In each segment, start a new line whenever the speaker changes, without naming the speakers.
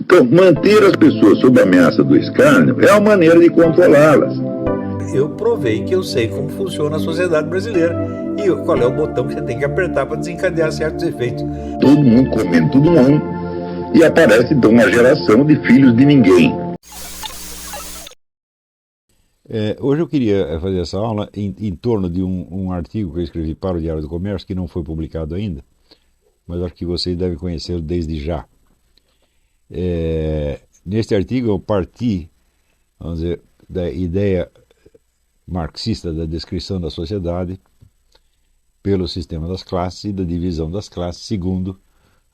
Então, manter as pessoas sob ameaça do escárnio é uma maneira de controlá-las.
Eu provei que eu sei como funciona a sociedade brasileira e qual é o botão que você tem que apertar para desencadear certos efeitos.
Todo mundo comendo todo mundo e aparece então uma geração de filhos de ninguém.
Hoje eu queria fazer essa aula em torno de um artigo que eu escrevi para o Diário do Comércio, que não foi publicado ainda, mas acho que vocês devem conhecê-lo desde já. Neste artigo eu parti, vamos dizer, da ideia marxista da descrição da sociedade pelo sistema das classes e da divisão das classes segundo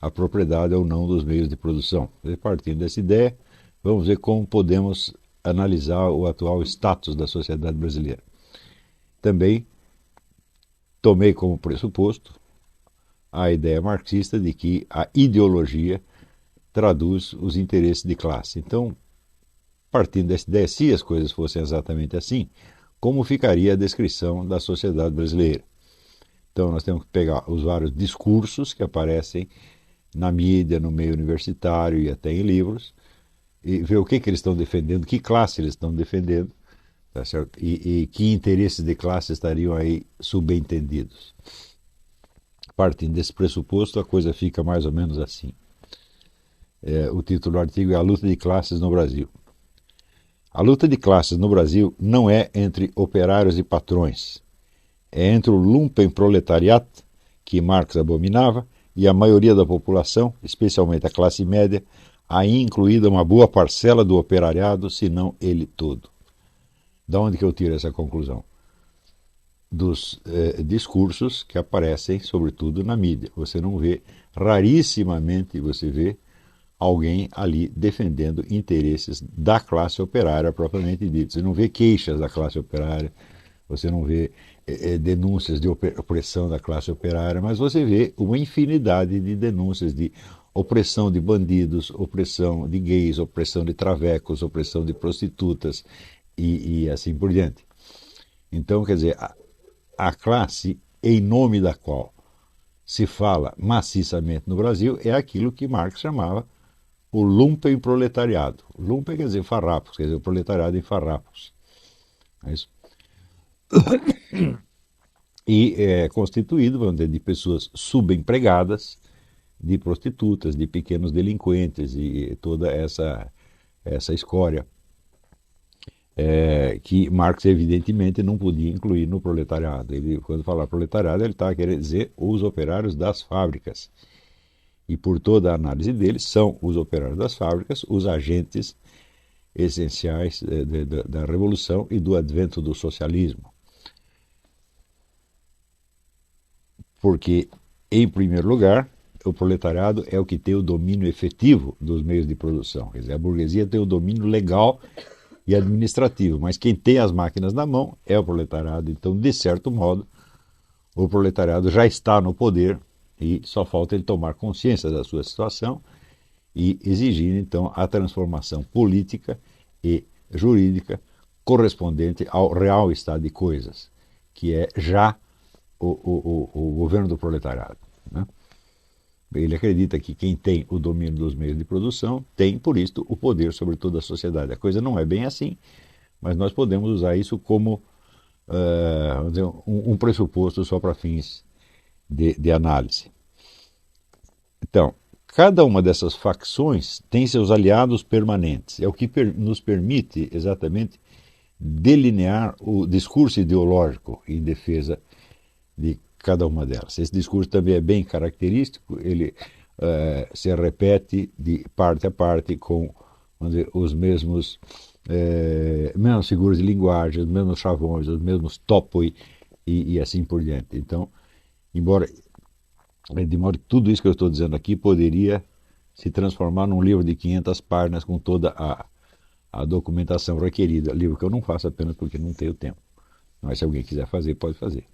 a propriedade ou não dos meios de produção. E partindo dessa ideia, vamos ver como podemos analisar o atual status da sociedade brasileira. Também tomei como pressuposto a ideia marxista de que a ideologia traduz os interesses de classe. Então, partindo dessa ideia, se as coisas fossem exatamente assim, como ficaria a descrição da sociedade brasileira? Então, nós temos que pegar os vários discursos que aparecem na mídia, no meio universitário e até em livros, e ver o que eles estão defendendo, que classe eles estão defendendo, tá certo? E que interesses de classe estariam aí subentendidos. Partindo desse pressuposto, a coisa fica mais ou menos assim. O título do artigo é A Luta de Classes no Brasil. A luta de classes no Brasil não é entre operários e patrões. É entre o lumpenproletariat, que Marx abominava, e a maioria da população, especialmente a classe média, aí incluída uma boa parcela do operariado, se não ele todo. Da onde que eu tiro essa conclusão? Dos discursos que aparecem, sobretudo, na mídia. Você não vê, rarissimamente você vê alguém ali defendendo interesses da classe operária propriamente dita. Você não vê queixas da classe operária, você não vê denúncias de opressão da classe operária, mas você vê uma infinidade de denúncias de opressão de bandidos, opressão de gays, opressão de travecos, opressão de prostitutas e assim por diante. Então, quer dizer, a classe em nome da qual se fala maciçamente no Brasil é aquilo que Marx chamava o lumpenproletariado. Lumpen quer dizer farrapos, quer dizer o proletariado em farrapos. É isso. E é constituído, vamos dizer, de pessoas subempregadas, de prostitutas, de pequenos delinquentes e toda essa escória que Marx evidentemente não podia incluir no proletariado. Ele, quando fala proletariado, ele está querendo dizer os operários das fábricas. E por toda a análise dele, são os operários das fábricas os agentes essenciais da Revolução e do advento do socialismo. Porque, em primeiro lugar, o proletariado é o que tem o domínio efetivo dos meios de produção. Quer dizer, a burguesia tem o domínio legal e administrativo, mas quem tem as máquinas na mão é o proletariado. Então, de certo modo, o proletariado já está no poder e só falta ele tomar consciência da sua situação e exigir, então, a transformação política e jurídica correspondente ao real estado de coisas, que é já o governo do proletariado, né? Ele acredita que quem tem o domínio dos meios de produção tem, por isso, o poder sobre toda a sociedade. A coisa não é bem assim, mas nós podemos usar isso como vamos dizer, um pressuposto só para fins de análise. Então, cada uma dessas facções tem seus aliados permanentes. É o que nos permite exatamente delinear o discurso ideológico em defesa de cada uma delas. Esse discurso também é bem característico, ele se repete de parte a parte com, vamos dizer, os mesmas figuras de linguagem, os mesmos chavões, os mesmos topoi e assim por diante. Então, embora de modo que tudo isso que eu estou dizendo aqui poderia se transformar num livro de 500 páginas com toda a documentação requerida, livro que eu não faço apenas porque não tenho tempo, mas se alguém quiser fazer, pode fazer.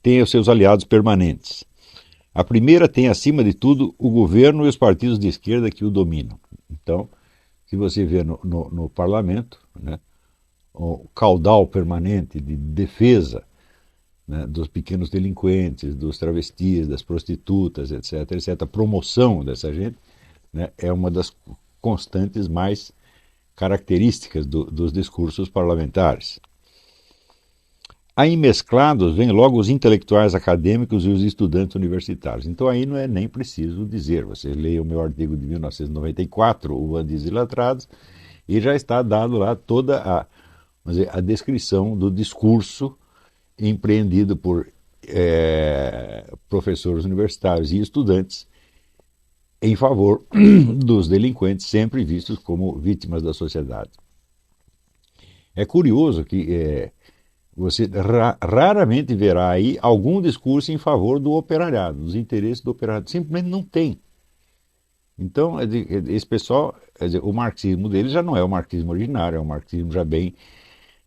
Tem os seus aliados permanentes. A primeira tem, acima de tudo, o governo e os partidos de esquerda que o dominam. Então, se você vê no parlamento, né, o caudal permanente de defesa, né, dos pequenos delinquentes, dos travestis, das prostitutas, etc., a promoção dessa gente, né, é uma das constantes mais características dos discursos parlamentares. Aí mesclados vêm logo os intelectuais acadêmicos e os estudantes universitários. Então aí não é nem preciso dizer. Você leia o meu artigo de 1994, o Andis e Letrados, e já está dado lá toda a descrição do discurso empreendido por professores universitários e estudantes em favor dos delinquentes, sempre vistos como vítimas da sociedade. É curioso que você raramente verá aí algum discurso em favor do operariado, dos interesses do operariado. Simplesmente não tem. Então, esse pessoal, o marxismo dele já não é o marxismo originário, é um marxismo já bem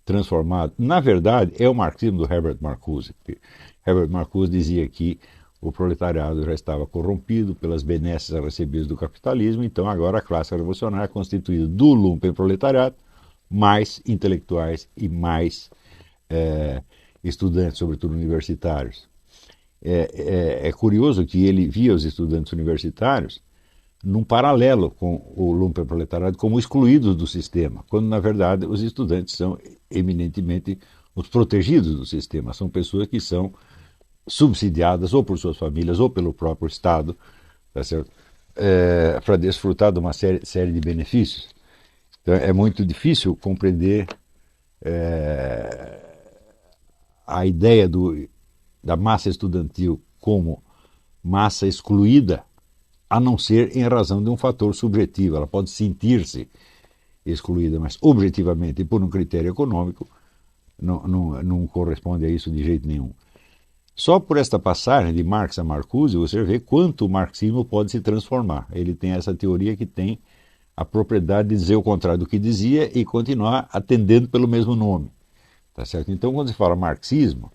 transformado. Na verdade, é o marxismo do Herbert Marcuse. Herbert Marcuse dizia que o proletariado já estava corrompido pelas benesses recebidas do capitalismo, então agora a classe revolucionária é constituída do lumpenproletariado, mais intelectuais e mais estudantes, sobretudo universitários. É curioso que ele via os estudantes universitários num paralelo com o lumpenproletariado como excluídos do sistema, quando na verdade os estudantes são eminentemente os protegidos do sistema, são pessoas que são subsidiadas ou por suas famílias ou pelo próprio Estado, tá certo? Para desfrutar de uma série de benefícios. Então é muito difícil compreender a ideia da massa estudantil como massa excluída, a não ser em razão de um fator subjetivo. Ela pode sentir-se excluída, mas objetivamente e por um critério econômico não corresponde a isso de jeito nenhum. Só por esta passagem de Marx a Marcuse você vê quanto o marxismo pode se transformar. Ele tem essa teoria que tem a propriedade de dizer o contrário do que dizia e continuar atendendo pelo mesmo nome. Tá certo? Então, quando se fala marxismo,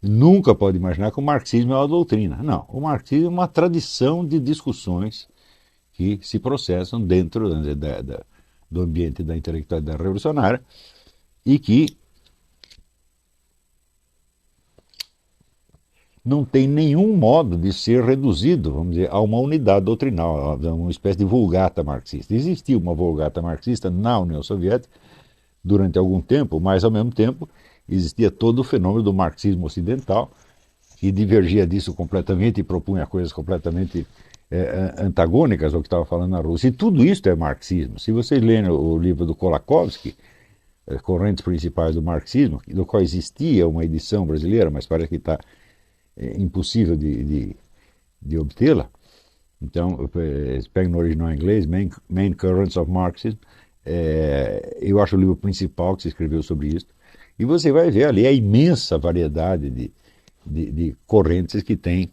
nunca pode imaginar que o marxismo é uma doutrina. Não, o marxismo é uma tradição de discussões que se processam dentro do ambiente da intelectualidade revolucionária e que não tem nenhum modo de ser reduzido, vamos dizer, a uma unidade doutrinal, a uma espécie de vulgata marxista. Existia uma vulgata marxista na União Soviética durante algum tempo, mas ao mesmo tempo existia todo o fenômeno do marxismo ocidental, que divergia disso completamente e propunha coisas completamente antagônicas ao que estava falando na Rússia. E tudo isso é marxismo. Se vocês lerem o livro do Kolakowski, Correntes Principais do Marxismo, do qual existia uma edição brasileira, mas parece que está impossível de obtê-la. Então, pega no original em inglês, Main Currents of Marxism. Eu acho o livro principal que se escreveu sobre isso. E você vai ver ali a imensa variedade de correntes que tem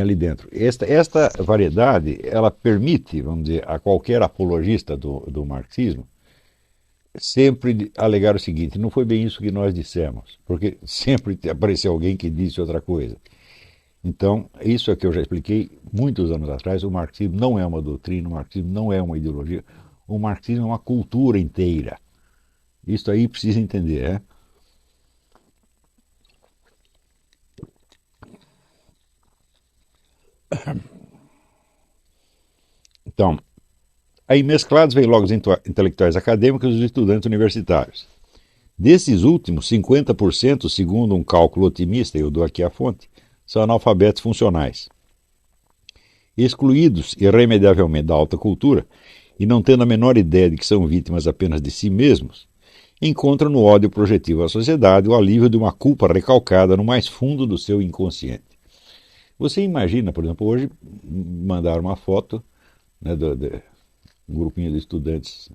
ali dentro. Esta variedade, ela permite, vamos dizer, a qualquer apologista do marxismo sempre alegar o seguinte: não foi bem isso que nós dissemos, porque sempre apareceu alguém que disse outra coisa. Então, isso é que eu já expliquei muitos anos atrás. O marxismo não é uma doutrina, o marxismo não é uma ideologia, o marxismo é uma cultura inteira. Isso aí precisa entender, Então, aí mesclados vem logo os intelectuais acadêmicos e os estudantes universitários. Desses últimos, 50%, segundo um cálculo otimista, eu dou aqui a fonte, são analfabetos funcionais. Excluídos irremediavelmente da alta cultura e não tendo a menor ideia de que são vítimas apenas de si mesmos, encontram no ódio projetivo à sociedade o alívio de uma culpa recalcada no mais fundo do seu inconsciente. Você imagina, por exemplo, hoje mandaram uma foto, né, um grupinho de estudantes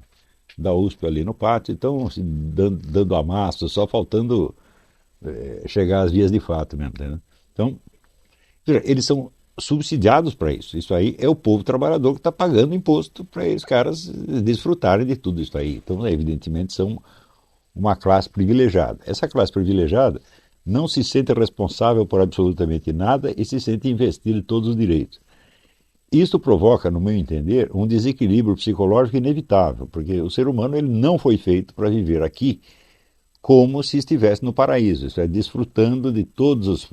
da USP ali no pátio, então dando amasso, só faltando chegar às vias de fato mesmo. Né? Então, eles são subsidiados para isso. Isso aí é o povo trabalhador que está pagando imposto para esses caras desfrutarem de tudo isso aí. Então, evidentemente, são uma classe privilegiada. Essa classe privilegiada não se sente responsável por absolutamente nada e se sente investida em todos os direitos. Isso provoca, no meu entender, um desequilíbrio psicológico inevitável, porque o ser humano ele não foi feito para viver aqui como se estivesse no paraíso, isso é, desfrutando de todos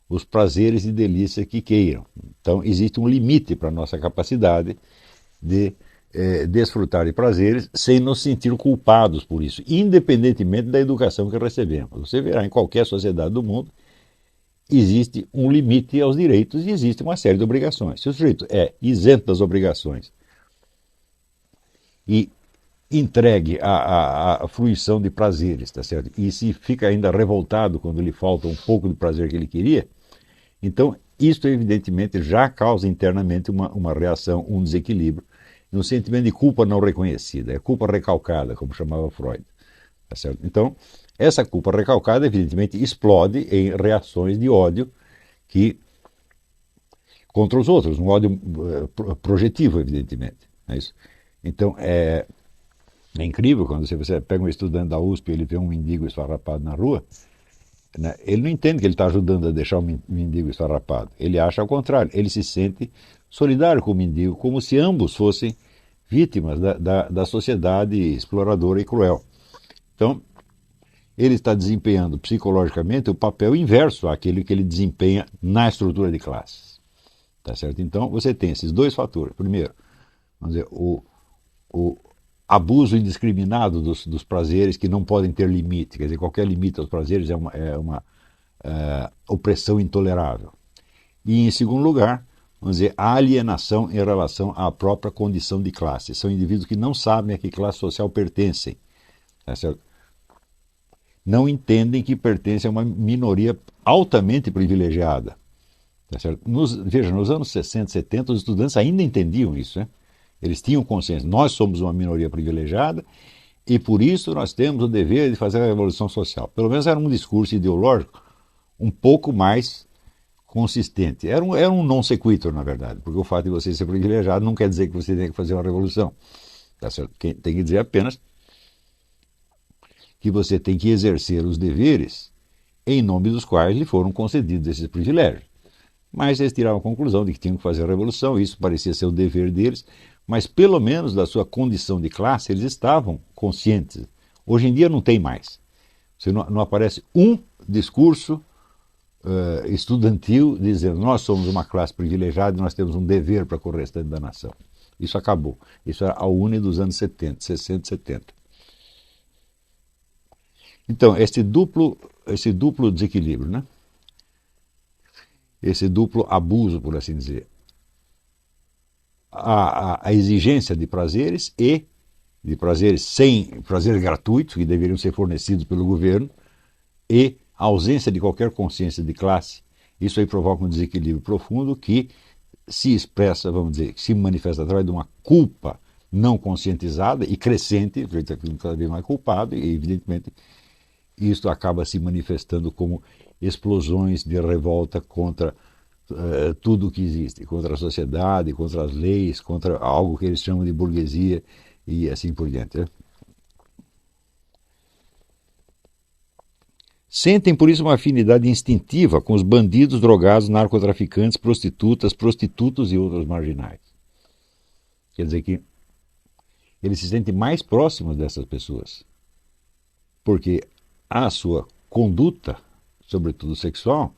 os prazeres e delícias que queiram. Então, existe um limite para a nossa capacidade de desfrutar de prazeres sem nos sentir culpados por isso, independentemente da educação que recebemos. Você verá em qualquer sociedade do mundo, existe um limite aos direitos e existe uma série de obrigações. Se o sujeito é isento das obrigações e entregue à fruição de prazeres, tá certo? E se fica ainda revoltado quando lhe falta um pouco do prazer que ele queria, então isto evidentemente já causa internamente uma reação, um desequilíbrio, um sentimento de culpa não reconhecida, é culpa recalcada, como chamava Freud, tá certo? Então, essa culpa recalcada evidentemente explode em reações de ódio contra os outros, um ódio projetivo, evidentemente. É isso. Então, é incrível quando você pega um estudante da USP e ele vê um mendigo esfarrapado na rua, né, ele não entende que ele está ajudando a deixar o mendigo esfarrapado. Ele acha ao contrário, ele se sente solidário com o mendigo, como se ambos fossem vítimas da sociedade exploradora e cruel. Então, ele está desempenhando psicologicamente o papel inverso àquele que ele desempenha na estrutura de classes. Tá certo? Então, você tem esses dois fatores. Primeiro, vamos dizer, o abuso indiscriminado dos prazeres que não podem ter limite. Quer dizer, qualquer limite aos prazeres é uma opressão intolerável. E, em segundo lugar, vamos dizer, a alienação em relação à própria condição de classe. São indivíduos que não sabem a que classe social pertencem. Tá certo? Não entendem que pertencem a uma minoria altamente privilegiada. Tá certo? Veja, nos anos 60, 70, os estudantes ainda entendiam isso, né? Eles tinham consciência, nós somos uma minoria privilegiada e por isso nós temos o dever de fazer a revolução social. Pelo menos era um discurso ideológico um pouco mais consistente. Era um non sequitur, na verdade, porque o fato de você ser privilegiado não quer dizer que você tem que fazer uma revolução. Tá certo? Tem que dizer apenas que você tem que exercer os deveres em nome dos quais lhe foram concedidos esses privilégios. Mas eles tiraram a conclusão de que tinham que fazer a revolução, isso parecia ser o dever deles, mas pelo menos da sua condição de classe eles estavam conscientes. Hoje em dia não tem mais. Você não aparece um discurso estudantil dizendo nós somos uma classe privilegiada e nós temos um dever para com o restante da nação. Isso acabou. Isso era a UNE dos anos 70, 60 e 70. Então, esse duplo desequilíbrio, né? Esse duplo abuso, por assim dizer, a exigência de prazeres prazeres gratuitos, que deveriam ser fornecidos pelo governo, e a ausência de qualquer consciência de classe, isso aí provoca um desequilíbrio profundo que se expressa, vamos dizer, que se manifesta através de uma culpa não conscientizada e crescente, cada vez mais culpado, e evidentemente isso acaba se manifestando como explosões de revolta contra tudo o que existe, contra a sociedade, contra as leis, contra algo que eles chamam de burguesia e assim por diante. Né? Sentem por isso uma afinidade instintiva com os bandidos, drogados, narcotraficantes, prostitutas, prostitutos e outros marginais. Quer dizer que eles se sentem mais próximos dessas pessoas, porque a sua conduta, sobretudo sexual,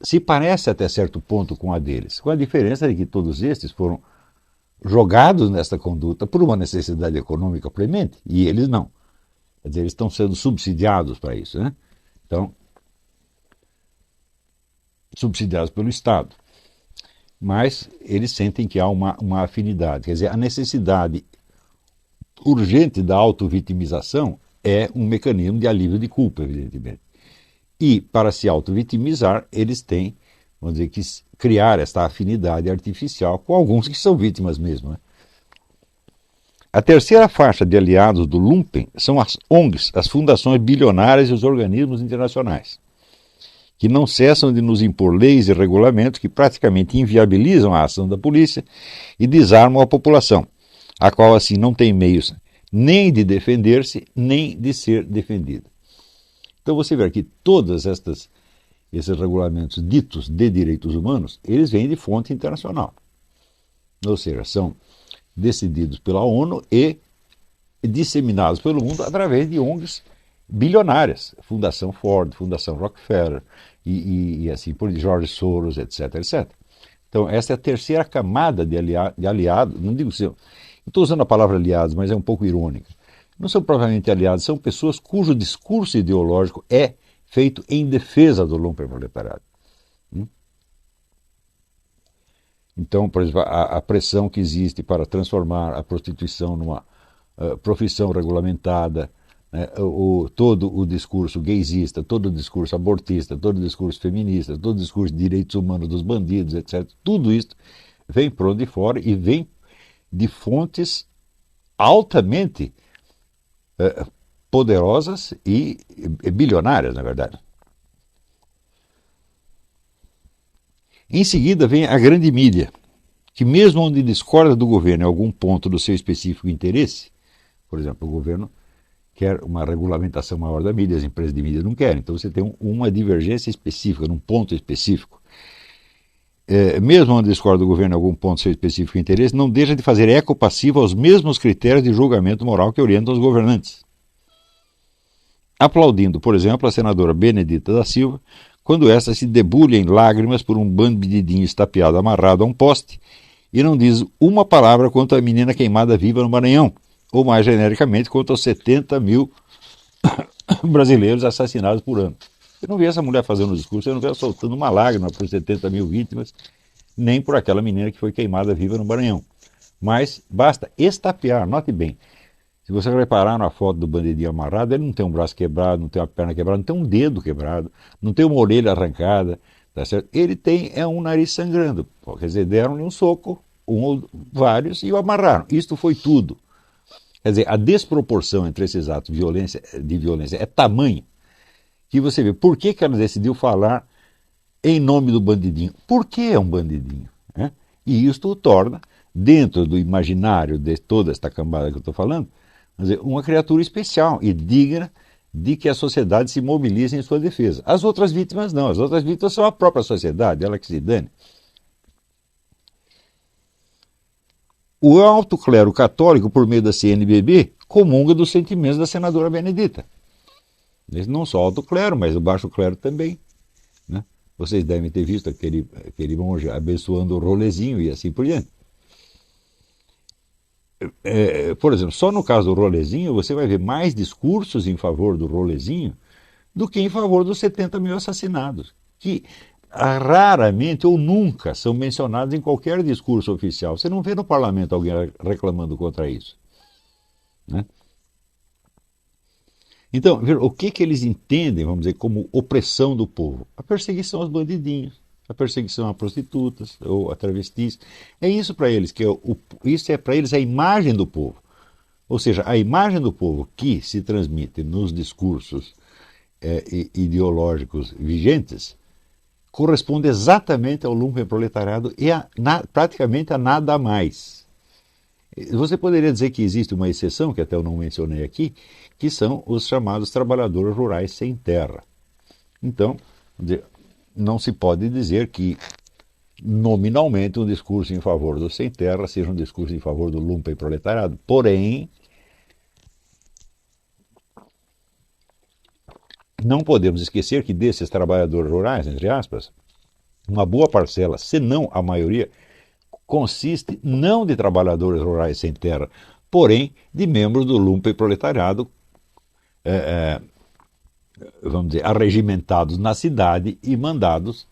se parece até certo ponto com a deles, com a diferença de que todos estes foram jogados nessa conduta por uma necessidade econômica premente, e eles não. Quer dizer, eles estão sendo subsidiados para isso, né? Então, subsidiados pelo Estado. Mas eles sentem que há uma afinidade, quer dizer, a necessidade urgente da autovitimização é um mecanismo de alívio de culpa, evidentemente. E, para se auto-vitimizar, eles têm, vamos dizer, que criar esta afinidade artificial com alguns que são vítimas mesmo. Né? A terceira faixa de aliados do Lumpen são as ONGs, as fundações bilionárias e os organismos internacionais, que não cessam de nos impor leis e regulamentos que praticamente inviabilizam a ação da polícia e desarmam a população, a qual assim não tem meios nem de defender-se, nem de ser defendida. Então você vê que todos esses regulamentos ditos de direitos humanos, eles vêm de fonte internacional. Ou seja, são decididos pela ONU e disseminados pelo mundo através de ONGs bilionárias, Fundação Ford, Fundação Rockefeller e assim por George Soros, etc, etc. Então essa é a terceira camada de aliados, não digo assim, estou usando a palavra aliados, mas é um pouco irônica. Não são propriamente aliados, são pessoas cujo discurso ideológico é feito em defesa do lumpenproletariado. Então, por exemplo, a pressão que existe para transformar a prostituição numa profissão regulamentada, né, todo o discurso gaysista, todo o discurso abortista, todo o discurso feminista, todo o discurso de direitos humanos dos bandidos, etc., tudo isso vem por onde fora e vem de fontes altamente poderosas e bilionárias, na verdade. Em seguida vem a grande mídia, que mesmo onde discorda do governo em algum ponto do seu específico interesse, por exemplo, o governo quer uma regulamentação maior da mídia, as empresas de mídia não querem, então você tem uma divergência específica, num ponto específico. Mesmo onde discorda do governo em algum ponto do seu específico interesse, não deixa de fazer eco passivo aos mesmos critérios de julgamento moral que orientam os governantes. Aplaudindo, por exemplo, a senadora Benedita da Silva, quando esta se debulha em lágrimas por um bandidinho estapeado amarrado a um poste e não diz uma palavra quanto à menina queimada viva no Maranhão, ou mais genericamente quanto aos 70 mil brasileiros assassinados por ano. Eu não vi essa mulher fazendo um discurso, eu não vi ela soltando uma lágrima por 70 mil vítimas, nem por aquela menina que foi queimada viva no Maranhão. Mas basta estapear, note bem. Se você reparar na foto do bandidinho amarrado, ele não tem um braço quebrado, não tem uma perna quebrada, não tem um dedo quebrado, não tem uma orelha arrancada, tá certo? Ele tem um nariz sangrando. Quer dizer, deram-lhe um soco, um ou vários, e o amarraram. Isto foi tudo. Quer dizer, a desproporção entre esses atos de violência é tamanha que você vê. Por que ela decidiu falar em nome do bandidinho? Por que é um bandidinho? Né? E isto o torna, dentro do imaginário de toda esta cambada que eu estou falando, quer dizer, uma criatura especial e digna de que a sociedade se mobilize em sua defesa. As outras vítimas não, as outras vítimas são a própria sociedade, ela que se dane. O alto clero católico, por meio da CNBB, comunga dos sentimentos da senadora Benedita. Não só o alto clero, mas o baixo clero também. Né? Vocês devem ter visto aquele monge abençoando o rolezinho e assim por diante. Por exemplo, só no caso do rolezinho, você vai ver mais discursos em favor do rolezinho do que em favor dos 70 mil assassinados, que raramente ou nunca são mencionados em qualquer discurso oficial. Você não vê no parlamento alguém reclamando contra isso. Né? Então, o que eles entendem, vamos dizer, como opressão do povo? A perseguição aos bandidinhos, a perseguição a prostitutas ou a travestis. É isso para eles, isso é para eles a imagem do povo. Ou seja, a imagem do povo que se transmite nos discursos ideológicos vigentes corresponde exatamente ao lumpenproletariado e praticamente a nada mais. Você poderia dizer que existe uma exceção, que até eu não mencionei aqui, que são os chamados trabalhadores rurais sem terra. Então, não se pode dizer que nominalmente um discurso em favor do sem terra seja um discurso em favor do lumpenproletariado. Porém, não podemos esquecer que desses trabalhadores rurais, entre aspas, uma boa parcela, se não a maioria, consiste não de trabalhadores rurais sem terra, porém de membros do lumpenproletariado, vamos dizer, arregimentados na cidade e mandados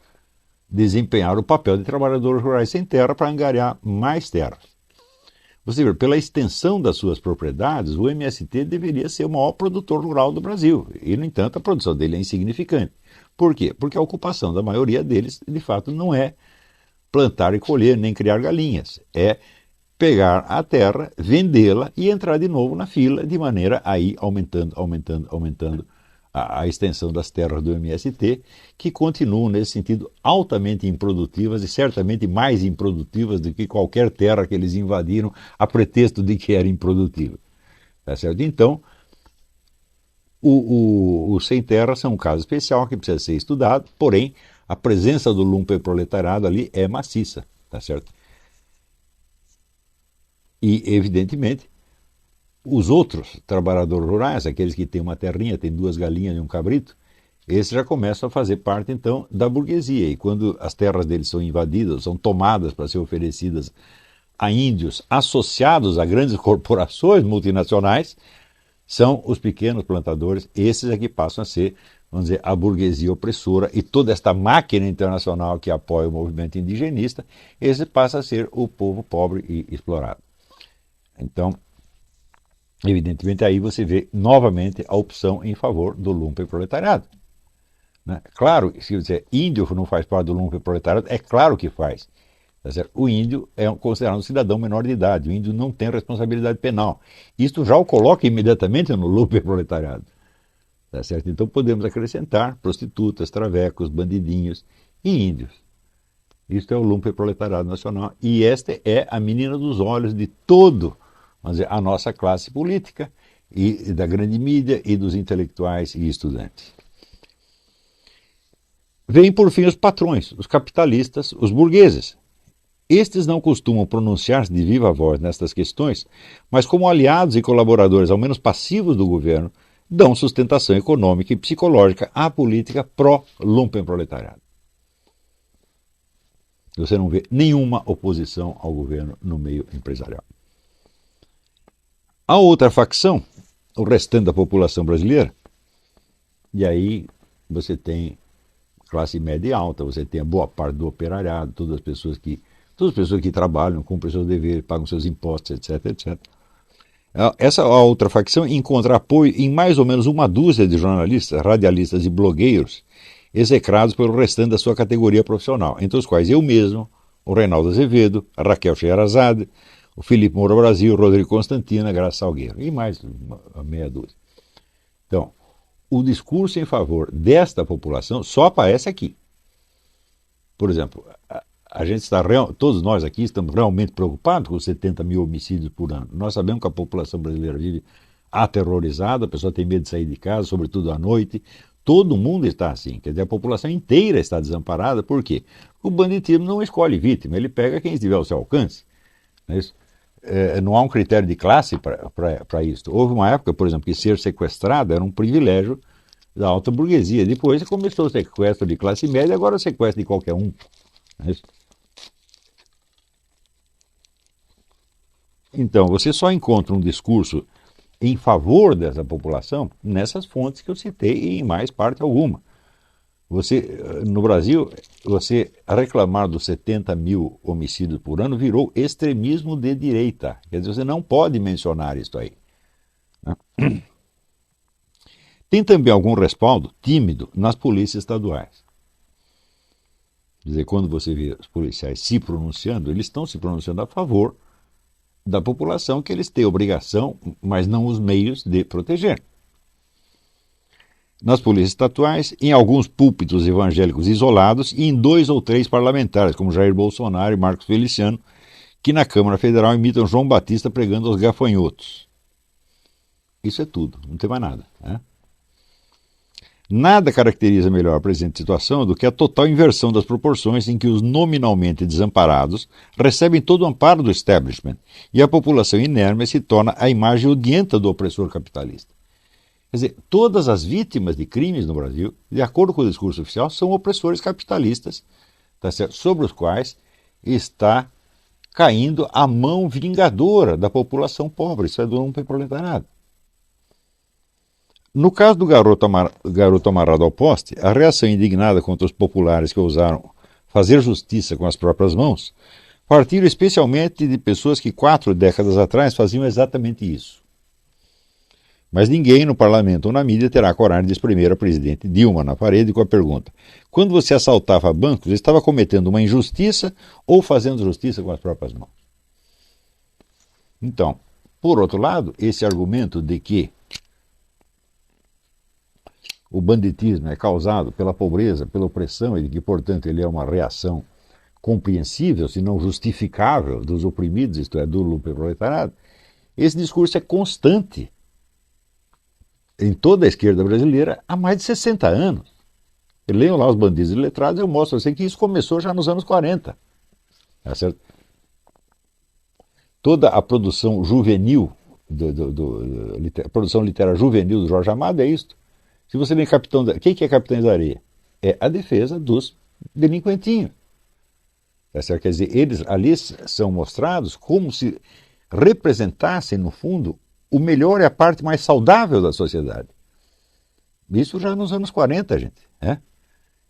desempenhar o papel de trabalhadores rurais sem terra para angariar mais terras. Você vê, pela extensão das suas propriedades, o MST deveria ser o maior produtor rural do Brasil. E, no entanto, a produção dele é insignificante. Por quê? Porque a ocupação da maioria deles, de fato, não é plantar e colher, nem criar galinhas. É pegar a terra, vendê-la e entrar de novo na fila, de maneira a ir aumentando a extensão das terras do MST, que continuam, nesse sentido, altamente improdutivas e certamente mais improdutivas do que qualquer terra que eles invadiram a pretexto de que era improdutiva. Tá certo? Então, o sem terra são um caso especial que precisa ser estudado, porém, a presença do lumpenproletariado ali é maciça, tá certo? E, evidentemente, Os outros trabalhadores rurais, aqueles que têm uma terrinha, têm 2 galinhas e um cabrito, esses já começam a fazer parte, então, da burguesia. E quando as terras deles são invadidas, são tomadas para ser oferecidas a índios associados a grandes corporações multinacionais, são os pequenos plantadores, esses é que passam a ser, vamos dizer, a burguesia opressora, e toda esta máquina internacional que apoia o movimento indigenista, esse passa a ser o povo pobre e explorado. Então, evidentemente, aí você vê novamente a opção em favor do lumpenproletariado. Né? Claro, se você índio não faz parte do lumpenproletariado, é claro que faz. Tá certo? O índio é considerado um cidadão menor de idade, o índio não tem responsabilidade penal. Isto já o coloca imediatamente no lumpenproletariado. Tá certo? Então podemos acrescentar prostitutas, travecos, bandidinhos e índios. Isto é o lumpenproletariado nacional, e esta é a menina dos olhos de todo, vamos dizer, a nossa classe política, e da grande mídia, e dos intelectuais e estudantes. Vêm por fim os patrões, os capitalistas, os burgueses. Estes não costumam pronunciar-se de viva voz nestas questões, mas como aliados e colaboradores, ao menos passivos do governo, dão sustentação econômica e psicológica à política pró-lumpenproletariado. Você não vê nenhuma oposição ao governo no meio empresarial. A outra facção, o restante da população brasileira, e aí você tem classe média e alta, você tem a boa parte do operariado, todas as pessoas que trabalham, cumprem seus deveres, pagam seus impostos, etc, etc. Essa outra facção encontra apoio em mais ou menos uma dúzia de jornalistas, radialistas e blogueiros execrados pelo restante da sua categoria profissional, entre os quais eu mesmo, o Reinaldo Azevedo, a Raquel Scheherazade, o Felipe Moura Brasil, o Rodrigo Constantino, a Graça Salgueiro, e mais uma meia dúzia. Então, o discurso em favor desta população só aparece aqui. Por exemplo, a gente está todos nós aqui estamos realmente preocupados com os 70 mil homicídios por ano. Nós sabemos que a população brasileira vive aterrorizada, a pessoa tem medo de sair de casa, sobretudo à noite. Todo mundo está assim, quer dizer, a população inteira está desamparada. Por quê? O banditismo não escolhe vítima, ele pega quem estiver ao seu alcance. Não é isso? Não há um critério de classe para isso. Houve uma época, por exemplo, que ser sequestrado era um privilégio da alta burguesia. Depois começou o sequestro de classe média, agora o sequestro de qualquer um. Não é isso? Então, você só encontra um discurso em favor dessa população nessas fontes que eu citei e em mais parte alguma. No Brasil, você reclamar dos 70 mil homicídios por ano virou extremismo de direita. Quer dizer, você não pode mencionar isso aí. Né? Tem também algum respaldo tímido nas polícias estaduais. Quer dizer, quando você vê os policiais se pronunciando, eles estão se pronunciando a favor da população que eles têm obrigação, mas não os meios de proteger. Nas polícias estaduais, em alguns púlpitos evangélicos isolados e em 2 ou 3 parlamentares, como Jair Bolsonaro e Marcos Feliciano, que na Câmara Federal imitam João Batista pregando aos gafanhotos. Isso é tudo, não tem mais nada. Né? Nada caracteriza melhor a presente situação do que a total inversão das proporções em que os nominalmente desamparados recebem todo o amparo do establishment e a população inerme se torna a imagem odienta do opressor capitalista. Quer dizer, todas as vítimas de crimes no Brasil, de acordo com o discurso oficial, são opressores capitalistas, tá certo? Sobre os quais está caindo a mão vingadora da população pobre, isso é do lumpenproletariado. No caso do garoto amarrado ao poste, a reação indignada contra os populares que ousaram fazer justiça com as próprias mãos partiram especialmente de pessoas que 4 décadas atrás faziam exatamente isso. Mas ninguém no parlamento ou na mídia terá coragem de espremer a presidente Dilma na parede com a pergunta: quando você assaltava bancos, estava cometendo uma injustiça ou fazendo justiça com as próprias mãos? Então, por outro lado, esse argumento de que o banditismo é causado pela pobreza, pela opressão, e de que, portanto, ele é uma reação compreensível, se não justificável, dos oprimidos, isto é, do lumpenproletariado, esse discurso é constante em toda a esquerda brasileira há mais de 60 anos. Leiam lá os bandidos iletrados, eu mostro a você que isso começou já nos anos 40. Tá certo? Toda a produção juvenil produção literária juvenil do Jorge Amado é isto. Se você lê Capitão da... Quem que é Capitães da Areia? É a defesa dos delinquentinhos. Tá certo? Quer dizer, eles ali são mostrados como se representassem, no fundo, o melhor e a parte mais saudável da sociedade. Isso já nos anos 40, gente. Né?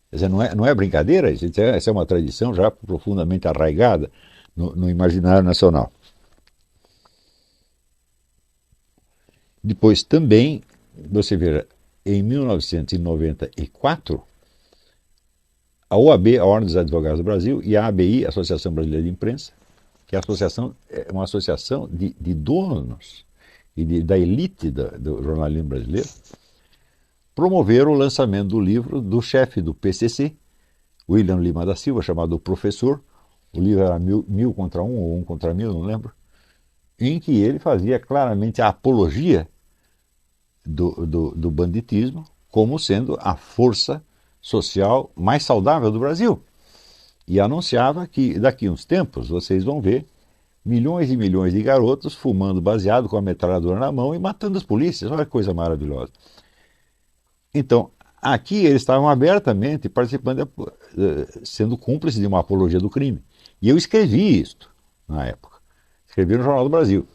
Quer dizer, não é brincadeira, essa é uma tradição já profundamente arraigada no imaginário nacional. Depois também, você veja, em 1994, a OAB, a Ordem dos Advogados do Brasil, e a ABI, a Associação Brasileira de Imprensa, que é uma associação de donos e da elite do jornalismo brasileiro, promoveram o lançamento do livro do chefe do PCC, William Lima da Silva, chamado O Professor. O livro era 1000 contra 1 ou 1 contra 1000, não lembro, em que ele fazia claramente a apologia do banditismo como sendo a força social mais saudável do Brasil. E anunciava que daqui a uns tempos vocês vão ver milhões e milhões de garotos fumando baseado com a metralhadora na mão e matando as polícias. Olha que coisa maravilhosa. Então, aqui eles estavam abertamente participando, sendo cúmplices de uma apologia do crime. E eu escrevi isto na época. Escrevi no Jornal do Brasil.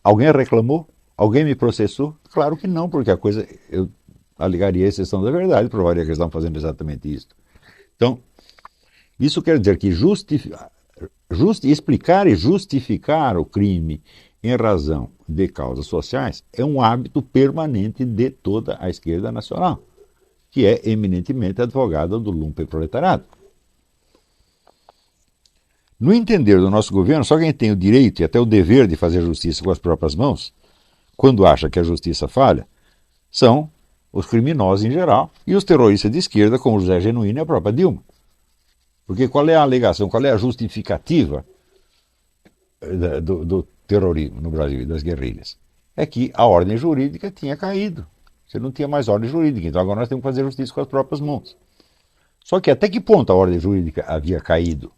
Alguém reclamou? Alguém me processou? Claro que não, porque a coisa, eu alegaria a exceção da verdade, provaria que eles estavam fazendo exatamente isso. Então, isso quer dizer que explicar e justificar o crime em razão de causas sociais é um hábito permanente de toda a esquerda nacional, que é eminentemente advogada do lumpenproletariado. No entender do nosso governo, só quem tem o direito e até o dever de fazer justiça com as próprias mãos, quando acha que a justiça falha, são os criminosos em geral e os terroristas de esquerda, como José Genuíno e a própria Dilma. Porque qual é a alegação, qual é a justificativa do terrorismo no Brasil e das guerrilhas? É que a ordem jurídica tinha caído. Você não tinha mais ordem jurídica, então agora nós temos que fazer justiça com as próprias mãos. Só que até que ponto a ordem jurídica havia caído?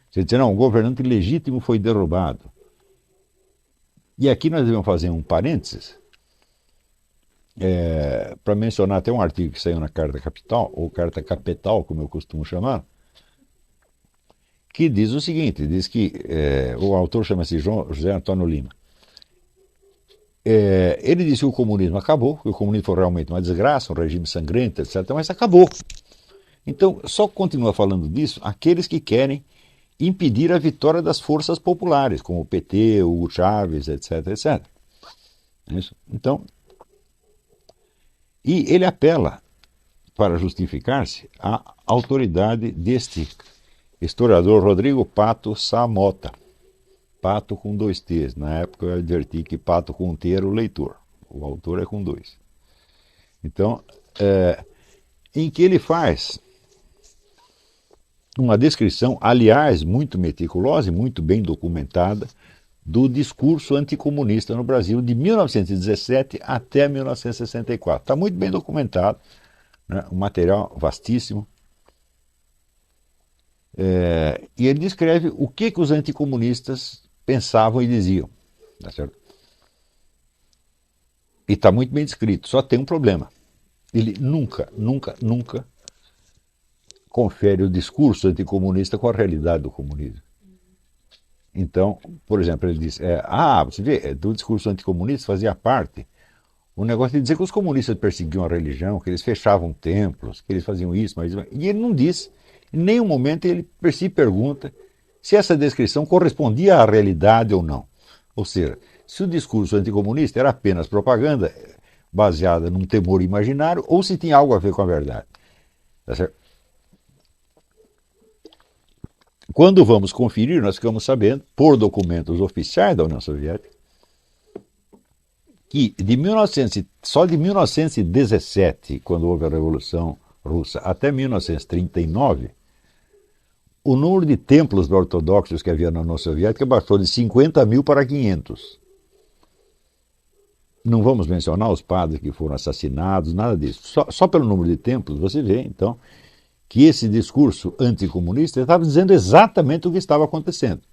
Você diz, não, o governante legítimo foi derrubado. E aqui nós devemos fazer um parênteses para mencionar até um artigo que saiu na Carta Capital, ou Carta Capital, como eu costumo chamar, que diz o seguinte, diz que o autor chama-se José Antônio Lima. Ele disse que o comunismo acabou, que o comunismo foi realmente uma desgraça, um regime sangrento, etc., mas acabou. Então, só continua falando disso aqueles que querem impedir a vitória das forças populares, como o PT, o Hugo Chávez, etc., etc. Isso. Então, e ele apela, para justificar-se, à autoridade deste historiador Rodrigo Pato Samota. Pato com 2 T's. Na época eu adverti que Pato com 1 T era o leitor. O autor é com 2. Então, em que ele faz uma descrição, aliás, muito meticulosa e muito bem documentada, do discurso anticomunista no Brasil de 1917 até 1964. Está muito bem documentado, né? Um material vastíssimo. E ele descreve o que os anticomunistas pensavam e diziam. Tá certo? E está muito bem descrito, só tem um problema. Ele nunca confere o discurso anticomunista com a realidade do comunismo. Então, por exemplo, ele diz, você vê, do discurso anticomunista fazia parte o negócio de dizer que os comunistas perseguiam a religião, que eles fechavam templos, que eles faziam isso, mas... E ele não diz, em nenhum momento ele se pergunta se essa descrição correspondia à realidade ou não. Ou seja, se o discurso anticomunista era apenas propaganda baseada num temor imaginário ou se tinha algo a ver com a verdade. Tá certo? Quando vamos conferir, nós ficamos sabendo, por documentos oficiais da União Soviética, que só de 1917, quando houve a Revolução Russa, até 1939, o número de templos ortodoxos que havia na União Soviética baixou de 50 mil para 500. Não vamos mencionar os padres que foram assassinados, nada disso. Só pelo número de templos você vê, então, que esse discurso anticomunista estava dizendo exatamente o que estava acontecendo.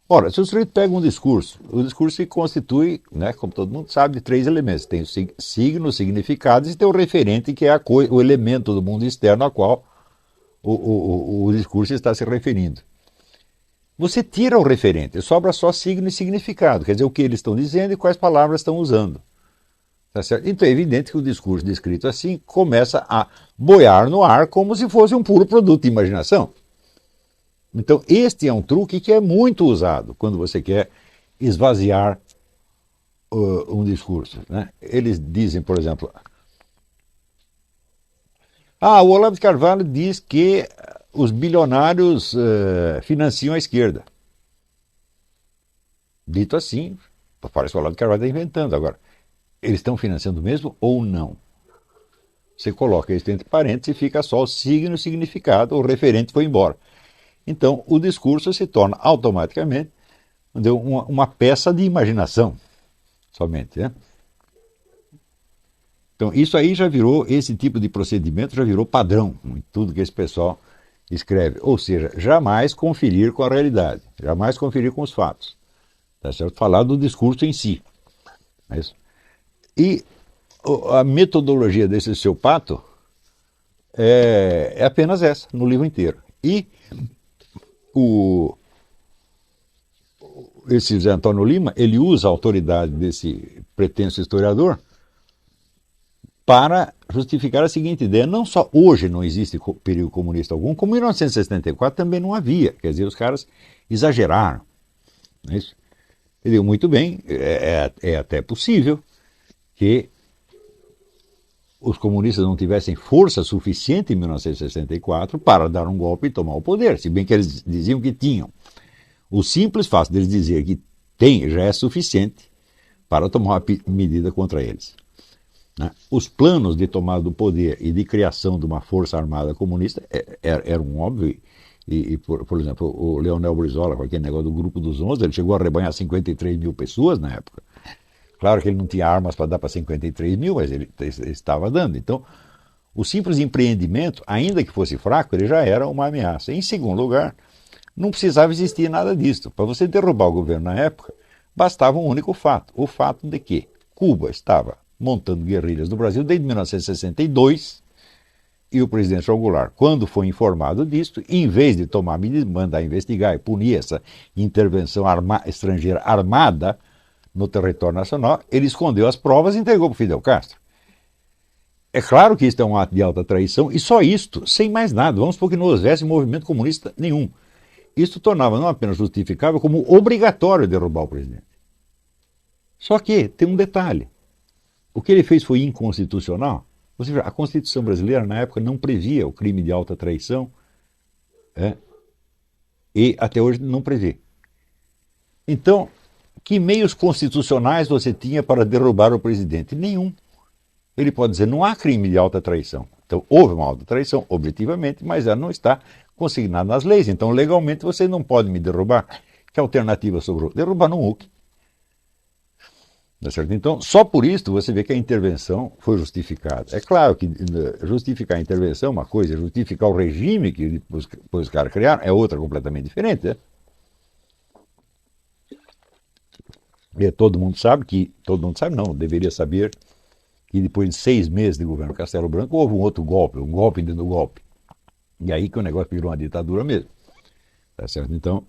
Ora, se o sujeito pega um discurso, o discurso se constitui, né, como todo mundo sabe, de 3 elementos. Tem o signo, significados e tem o referente, que é o elemento do mundo externo a qual o discurso está se referindo. Você tira o referente, sobra só signo e significado, quer dizer, o que eles estão dizendo e quais palavras estão usando. Tá certo? Então é evidente que o discurso descrito assim começa a boiar no ar como se fosse um puro produto de imaginação. Então este é um truque que é muito usado quando você quer esvaziar um discurso, né? Eles dizem, por exemplo, o Olavo de Carvalho diz que os bilionários financiam a esquerda. Dito assim, parece que o Olavo de Carvalho está inventando. Agora, eles estão financiando mesmo ou não? Você coloca isso entre parênteses e fica só o signo e o significado, o referente foi embora. Então, o discurso se torna automaticamente uma peça de imaginação, somente, né? Então, isso aí já virou, esse tipo de procedimento já virou padrão em tudo que esse pessoal escreve. Ou seja, jamais conferir com a realidade, jamais conferir com os fatos. Tá certo? Falar do discurso em si. É isso. E a metodologia desse seu pato é apenas essa, no livro inteiro. E esse José Antônio Lima, ele usa a autoridade desse pretenso historiador para justificar a seguinte ideia: não só hoje não existe perigo comunista algum, como em 1964 também não havia. Quer dizer, os caras exageraram. Não é isso? Ele diz, muito bem, é até possível que os comunistas não tivessem força suficiente em 1964 para dar um golpe e tomar o poder, se bem que eles diziam que tinham. O simples fato deles dizer que tem já é suficiente para tomar uma medida contra eles. Né? Os planos de tomada do poder e de criação de uma força armada comunista eram óbvios. Por exemplo, o Leonel Brizola, com aquele negócio do Grupo dos 11, ele chegou a arrebanhar 53 mil pessoas na época. Claro que ele não tinha armas para dar para 53 mil, mas ele estava dando. Então, o simples empreendimento, ainda que fosse fraco, ele já era uma ameaça. Em segundo lugar, não precisava existir nada disso. Para você derrubar o governo na época, bastava um único fato. O fato de que Cuba estava montando guerrilhas no Brasil desde 1962 e o presidente João Goulart, quando foi informado disso, em vez de tomar medidas, mandar investigar e punir essa intervenção estrangeira armada no território nacional, ele escondeu as provas e entregou para o Fidel Castro. É claro que isso é um ato de alta traição, e só isto, sem mais nada. Vamos supor que não houvesse movimento comunista nenhum. Isso tornava não apenas justificável, como obrigatório derrubar o presidente. Só que tem um detalhe. O que ele fez foi inconstitucional. Você vê, a Constituição brasileira, na época, não previa o crime de alta traição, e até hoje não prevê. Então, que meios constitucionais você tinha para derrubar o presidente? Nenhum. Ele pode dizer, não há crime de alta traição. Então, houve uma alta traição, objetivamente, mas ela não está consignada nas leis. Então, legalmente, você não pode me derrubar. Que alternativa sobrou? Derrubar no MUC. Tá certo? Então, só por isso você vê que a intervenção foi justificada. É claro que justificar a intervenção é uma coisa, justificar o regime que depois os caras criaram é outra completamente diferente. Né? E todo mundo sabe não, deveria saber que depois de 6 meses de governo Castelo Branco houve um outro golpe, um golpe dentro do golpe. E aí que o negócio virou uma ditadura mesmo. Tá certo? Então,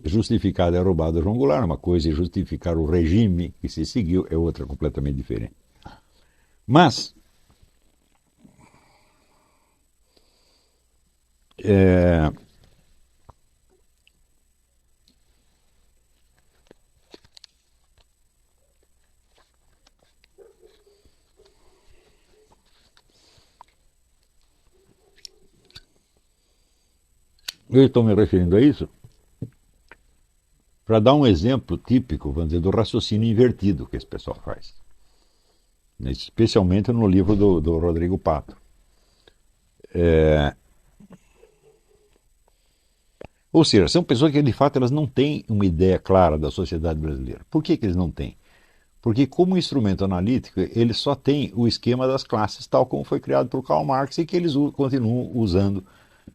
justificar a derrubada de João Goulart é uma coisa e justificar o regime que se seguiu é outra completamente diferente. Mas eu estou me referindo a isso para dar um exemplo típico, vamos dizer, do raciocínio invertido que esse pessoal faz. Especialmente no livro do Rodrigo Pato. Ou seja, são pessoas que de fato elas não têm uma ideia clara da sociedade brasileira. Por que eles não têm? Porque como instrumento analítico, eles só têm o esquema das classes, tal como foi criado por Karl Marx e que eles continuam usando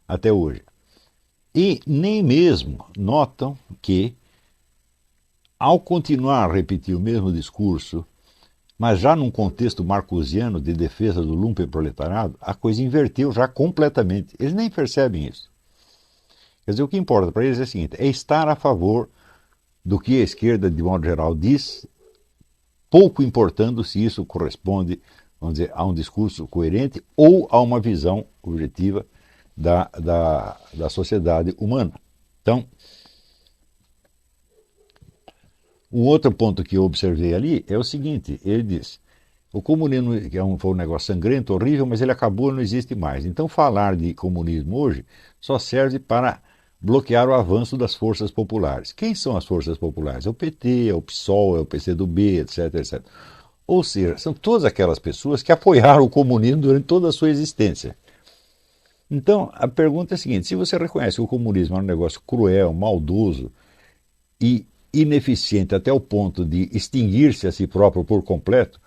até hoje. E nem mesmo notam que, ao continuar a repetir o mesmo discurso, mas já num contexto marcusiano de defesa do lumpenproletariado, a coisa inverteu já completamente. Eles nem percebem isso. Quer dizer, o que importa para eles é o seguinte, é estar a favor do que a esquerda, de modo geral, diz, pouco importando se isso corresponde, vamos dizer, a um discurso coerente ou a uma visão objetiva da sociedade humana. Então, um outro ponto que eu observei ali é o seguinte, ele diz, o comunismo foi um negócio sangrento, horrível, mas ele acabou e não existe mais. Então falar de comunismo hoje só serve para bloquear o avanço das forças populares. Quem são as forças populares? É o PT, é o PSOL, é o PCdoB, etc, etc. Ou seja, são todas aquelas pessoas que apoiaram o comunismo durante toda a sua existência. Então, a pergunta é a seguinte, se você reconhece que o comunismo é um negócio cruel, maldoso e ineficiente até o ponto de extinguir-se a si próprio por completo,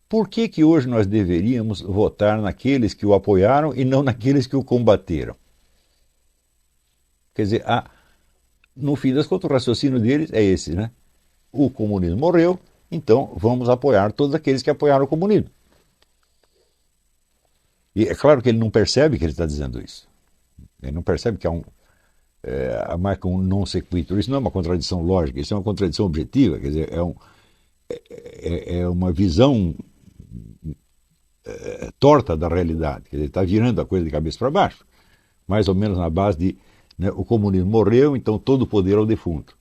por que que hoje nós deveríamos votar naqueles que o apoiaram e não naqueles que o combateram? Quer dizer, no fim das contas, o raciocínio deles é esse, né? O comunismo morreu, então vamos apoiar todos aqueles que apoiaram o comunismo. E é claro que ele não percebe que ele está dizendo isso. Ele não percebe que há marca um non sequitur. Isso não é uma contradição lógica, isso é uma contradição objetiva. Quer dizer, é uma visão torta da realidade. Quer dizer, está virando a coisa de cabeça para baixo. Mais ou menos na base de o comunismo morreu, então todo o poder ao defunto.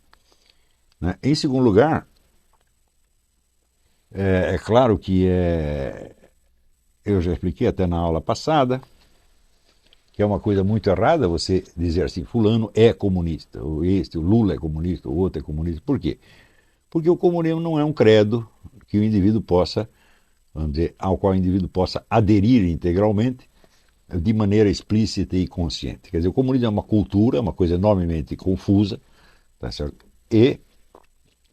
Né? Em segundo lugar, é claro que eu já expliquei até na aula passada, que é uma coisa muito errada você dizer assim, fulano é comunista, ou o Lula é comunista, o outro é comunista. Por quê? Porque o comunismo não é um credo que o indivíduo possa, vamos dizer, ao qual o indivíduo possa aderir integralmente, de maneira explícita e consciente. Quer dizer, o comunismo é uma cultura, uma coisa enormemente confusa, tá certo? E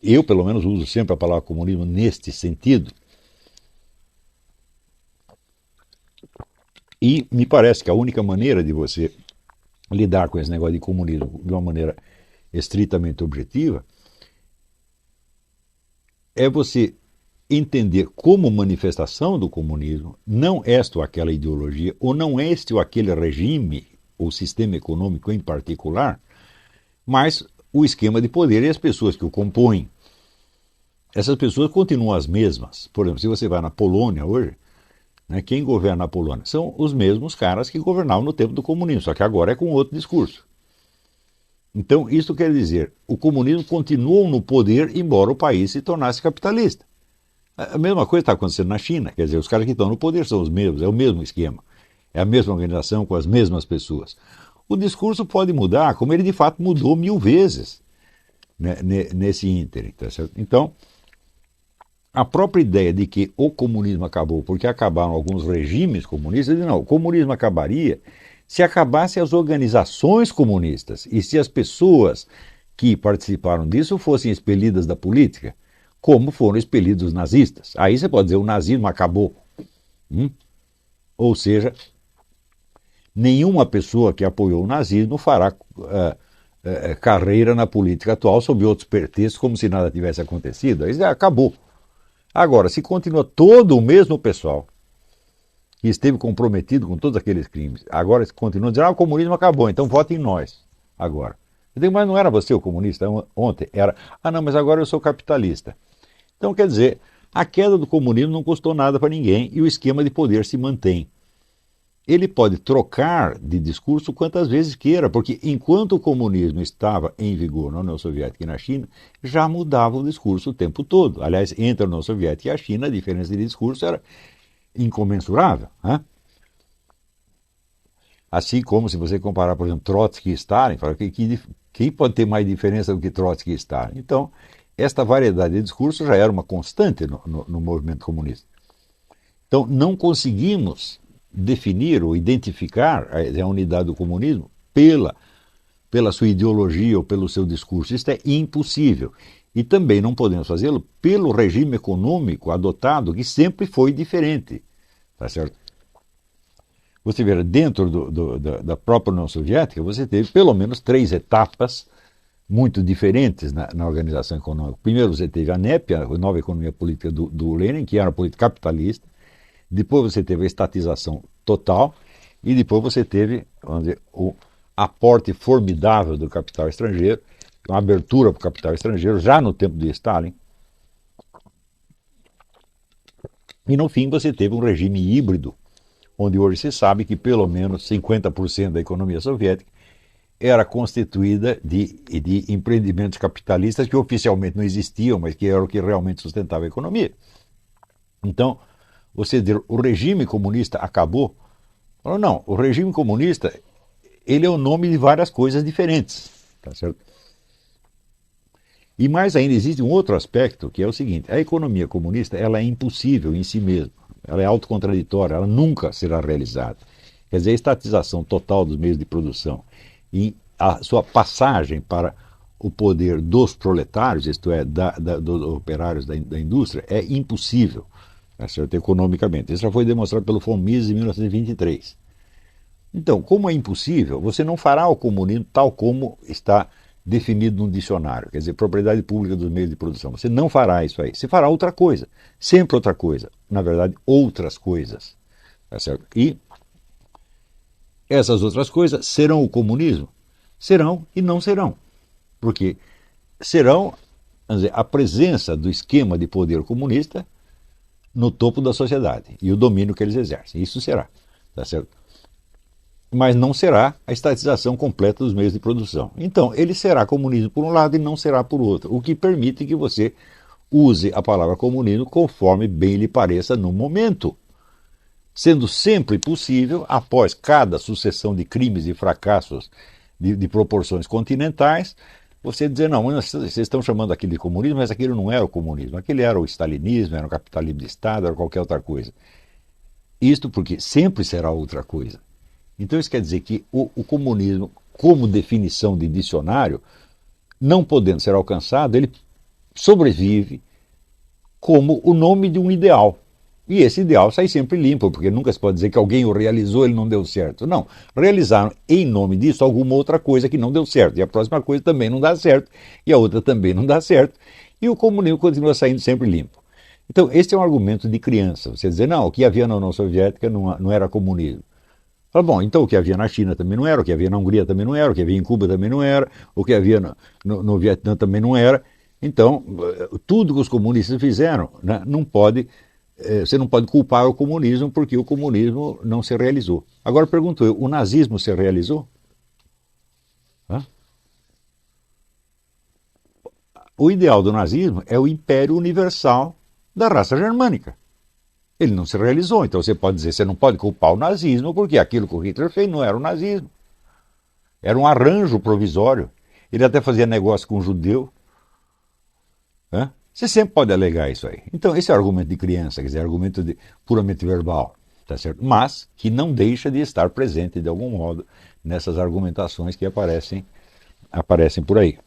eu, pelo menos, uso sempre a palavra comunismo neste sentido. E me parece que a única maneira de você lidar com esse negócio de comunismo de uma maneira estritamente objetiva é você entender como manifestação do comunismo não esta ou aquela ideologia, ou não este ou aquele regime ou sistema econômico em particular, mas o esquema de poder e as pessoas que o compõem. Essas pessoas continuam as mesmas. Por exemplo, se você vai na Polônia hoje, quem governa a Polônia? São os mesmos caras que governavam no tempo do comunismo, só que agora é com outro discurso. Então, isso quer dizer, o comunismo continuou no poder, embora o país se tornasse capitalista. A mesma coisa está acontecendo na China, quer dizer, os caras que estão no poder são os mesmos, é o mesmo esquema, é a mesma organização com as mesmas pessoas. O discurso pode mudar, como ele de fato mudou 1000 vezes, né, nesse ínterim, tá certo? Então, a própria ideia de que o comunismo acabou porque acabaram alguns regimes comunistas, não, o comunismo acabaria se acabassem as organizações comunistas e se as pessoas que participaram disso fossem expelidas da política, como foram expelidos os nazistas. Aí você pode dizer, o nazismo acabou. Ou seja, nenhuma pessoa que apoiou o nazismo fará carreira na política atual sob outros pretextos, como se nada tivesse acontecido. Aí acabou. Agora, se continua todo o mesmo pessoal que esteve comprometido com todos aqueles crimes, agora continua dizendo, o comunismo acabou, então vote em nós agora. Eu digo, mas não era você o comunista ontem? Era, não, mas agora eu sou capitalista. Então, quer dizer, a queda do comunismo não custou nada para ninguém e o esquema de poder se mantém. Ele pode trocar de discurso quantas vezes queira, porque enquanto o comunismo estava em vigor na União Soviética e na China, já mudava o discurso o tempo todo. Aliás, entre a União Soviética e a China, a diferença de discurso era incomensurável. Assim como se você comparar, por exemplo, Trotsky e Stalin, fala, quem pode ter mais diferença do que Trotsky e Stalin? Então, esta variedade de discurso já era uma constante no movimento comunista. Então, não conseguimos definir ou identificar a unidade do comunismo pela sua ideologia ou pelo seu discurso. Isso é impossível. E também não podemos fazê-lo pelo regime econômico adotado, que sempre foi diferente. Tá certo? Você vê, dentro da própria União Soviética, você teve pelo menos 3 etapas muito diferentes na organização econômica. Primeiro você teve a NEP, a nova economia política do Lenin, que era uma política capitalista. Depois você teve a estatização total. E depois você teve, vamos dizer, o aporte formidável do capital estrangeiro, uma abertura para o capital estrangeiro, já no tempo de Stalin. E no fim você teve um regime híbrido, onde hoje se sabe que pelo menos 50% da economia soviética era constituída de empreendimentos capitalistas que oficialmente não existiam, mas que eram o que realmente sustentava a economia. Então, você diz, o regime comunista acabou. Não, o regime comunista, ele é o nome de várias coisas diferentes, tá certo? E mais ainda, existe um outro aspecto, que é o seguinte: a economia comunista, ela é impossível em si mesma, ela é autocontraditória, ela nunca será realizada. Quer dizer, a estatização total dos meios de produção e a sua passagem para o poder dos proletários, isto é, dos operários da indústria, é impossível, tá certo? Economicamente. Isso já foi demonstrado pelo von Mises em 1923. Então, como é impossível, você não fará o comunismo tal como está definido num dicionário, quer dizer, propriedade pública dos meios de produção. Você não fará isso aí. Você fará outra coisa, sempre outra coisa. Na verdade, outras coisas, tá certo? E essas outras coisas serão o comunismo? Serão e não serão. Porque serão, vamos dizer, a presença do esquema de poder comunista no topo da sociedade e o domínio que eles exercem. Isso será, tá certo? Mas não será a estatização completa dos meios de produção. Então, ele será comunismo por um lado e não será por outro, o que permite que você use a palavra comunismo conforme bem lhe pareça no momento, sendo sempre possível, após cada sucessão de crimes e fracassos de proporções continentais, você dizer, não, vocês estão chamando aquilo de comunismo, mas aquilo não era o comunismo, aquele era o stalinismo, era o capitalismo de Estado, era qualquer outra coisa. Isto porque sempre será outra coisa. Então isso quer dizer que o comunismo, como definição de dicionário, não podendo ser alcançado, ele sobrevive como o nome de um ideal. E esse ideal sai sempre limpo, porque nunca se pode dizer que alguém o realizou e ele não deu certo. Não, realizaram em nome disso alguma outra coisa que não deu certo. E a próxima coisa também não dá certo, e a outra também não dá certo. E o comunismo continua saindo sempre limpo. Então esse é um argumento de criança. Você dizer, não, o que havia na União Soviética não era comunismo. Fala, bom, então o que havia na China também não era, o que havia na Hungria também não era, o que havia em Cuba também não era, o que havia no Vietnã também não era. Então, tudo que os comunistas fizeram, né, você não pode culpar o comunismo porque o comunismo não se realizou. Agora pergunto eu, o nazismo se realizou? Hã? O ideal do nazismo é o império universal da raça germânica. Ele não se realizou, então você pode dizer, você não pode culpar o nazismo, porque aquilo que o Hitler fez não era o nazismo. Era um arranjo provisório. Ele até fazia negócio com o judeu. Você sempre pode alegar isso aí. Então, esse é argumento de criança, quer dizer, argumento puramente verbal, tá certo? Mas que não deixa de estar presente, de algum modo, nessas argumentações que aparecem por aí.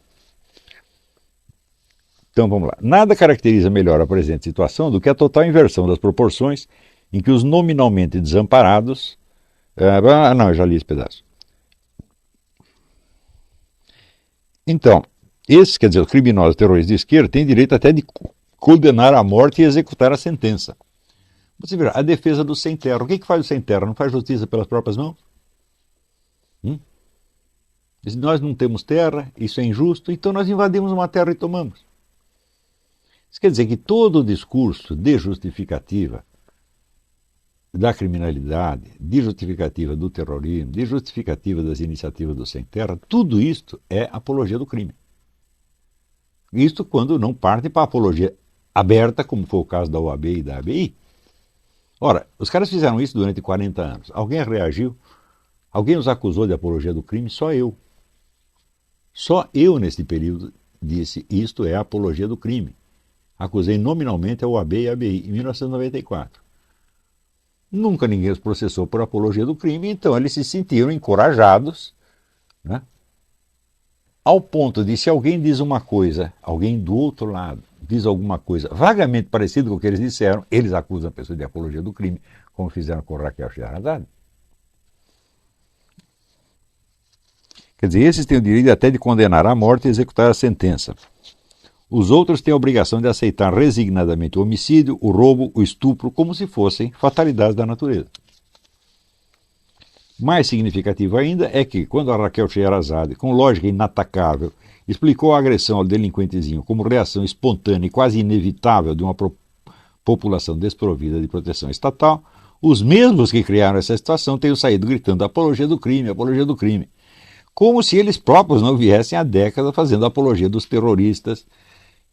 Então vamos lá. Nada caracteriza melhor a presente situação do que a total inversão das proporções em que os nominalmente desamparados... não, eu já li esse pedaço. Então, esses, quer dizer, os criminosos terroristas de esquerda, têm direito até de condenar à morte e executar a sentença. Você verá, a defesa do sem terra. O que faz o sem terra? Não faz justiça pelas próprias mãos? Diz, nós não temos terra, isso é injusto, então nós invadimos uma terra e tomamos. Isso quer dizer que todo o discurso de justificativa da criminalidade, de justificativa do terrorismo, de justificativa das iniciativas do sem terra, tudo isto é apologia do crime. Isto quando não parte para a apologia aberta, como foi o caso da OAB e da ABI. Ora, os caras fizeram isso durante 40 anos. Alguém reagiu? Alguém os acusou de apologia do crime? Só eu. Só eu, nesse período, disse isto é apologia do crime. Acusei nominalmente a OAB e a ABI em 1994. Nunca ninguém os processou por apologia do crime, então eles se sentiram encorajados, né? Ao ponto de, se alguém diz uma coisa, alguém do outro lado diz alguma coisa vagamente parecida com o que eles disseram, eles acusam a pessoa de apologia do crime, como fizeram com Raquel Sherazade. Quer dizer, esses têm o direito até de condenar à morte e executar a sentença. Os outros têm a obrigação de aceitar resignadamente o homicídio, o roubo, o estupro, como se fossem fatalidades da natureza. Mais significativo ainda é que, quando a Raquel Sheherazade, com lógica inatacável, explicou a agressão ao delinquentezinho como reação espontânea e quase inevitável de uma população desprovida de proteção estatal, os mesmos que criaram essa situação tenham saído gritando apologia do crime, como se eles próprios não viessem há décadas fazendo apologia dos terroristas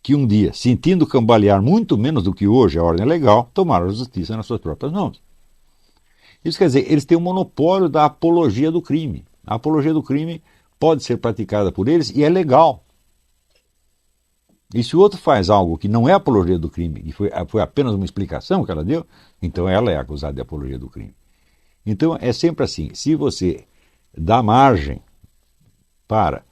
que um dia, sentindo cambalear muito menos do que hoje a ordem legal, tomaram a justiça nas suas próprias mãos. Isso quer dizer, eles têm o monopólio da apologia do crime. A apologia do crime pode ser praticada por eles e é legal. E se o outro faz algo que não é apologia do crime, e foi apenas uma explicação que ela deu, então ela é acusada de apologia do crime. Então é sempre assim, se você dá margem para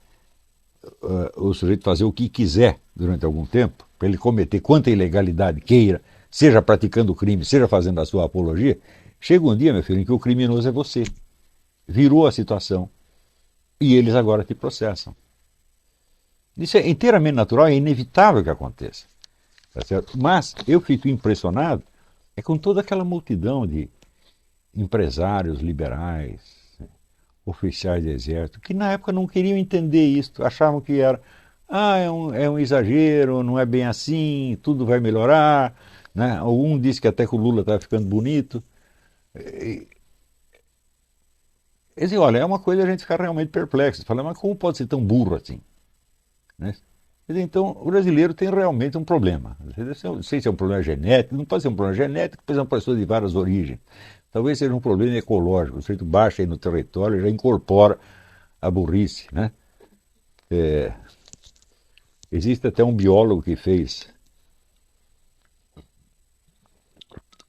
o sujeito fazer o que quiser durante algum tempo, para ele cometer quanta ilegalidade queira, seja praticando o crime, seja fazendo a sua apologia, chega um dia, meu filho, em que o criminoso é você. Virou a situação. E eles agora te processam. Isso é inteiramente natural, é inevitável que aconteça. Tá certo? Mas eu fico impressionado com toda aquela multidão de empresários liberais, oficiais de exército, que na época não queriam entender isso, achavam que era é um exagero, não é bem assim, tudo vai melhorar. Né? Algum disse que até que o Lula estava ficando bonito. Olha, é uma coisa a gente ficar realmente perplexo. Fala, mas como pode ser tão burro assim? Né? Então, o brasileiro tem realmente um problema. Não sei se é um problema genético, não pode ser um problema genético, porque são pessoas de várias origens. Talvez seja um problema ecológico. O sujeito baixa aí no território e já incorpora a burrice. Né? Existe até um biólogo que fez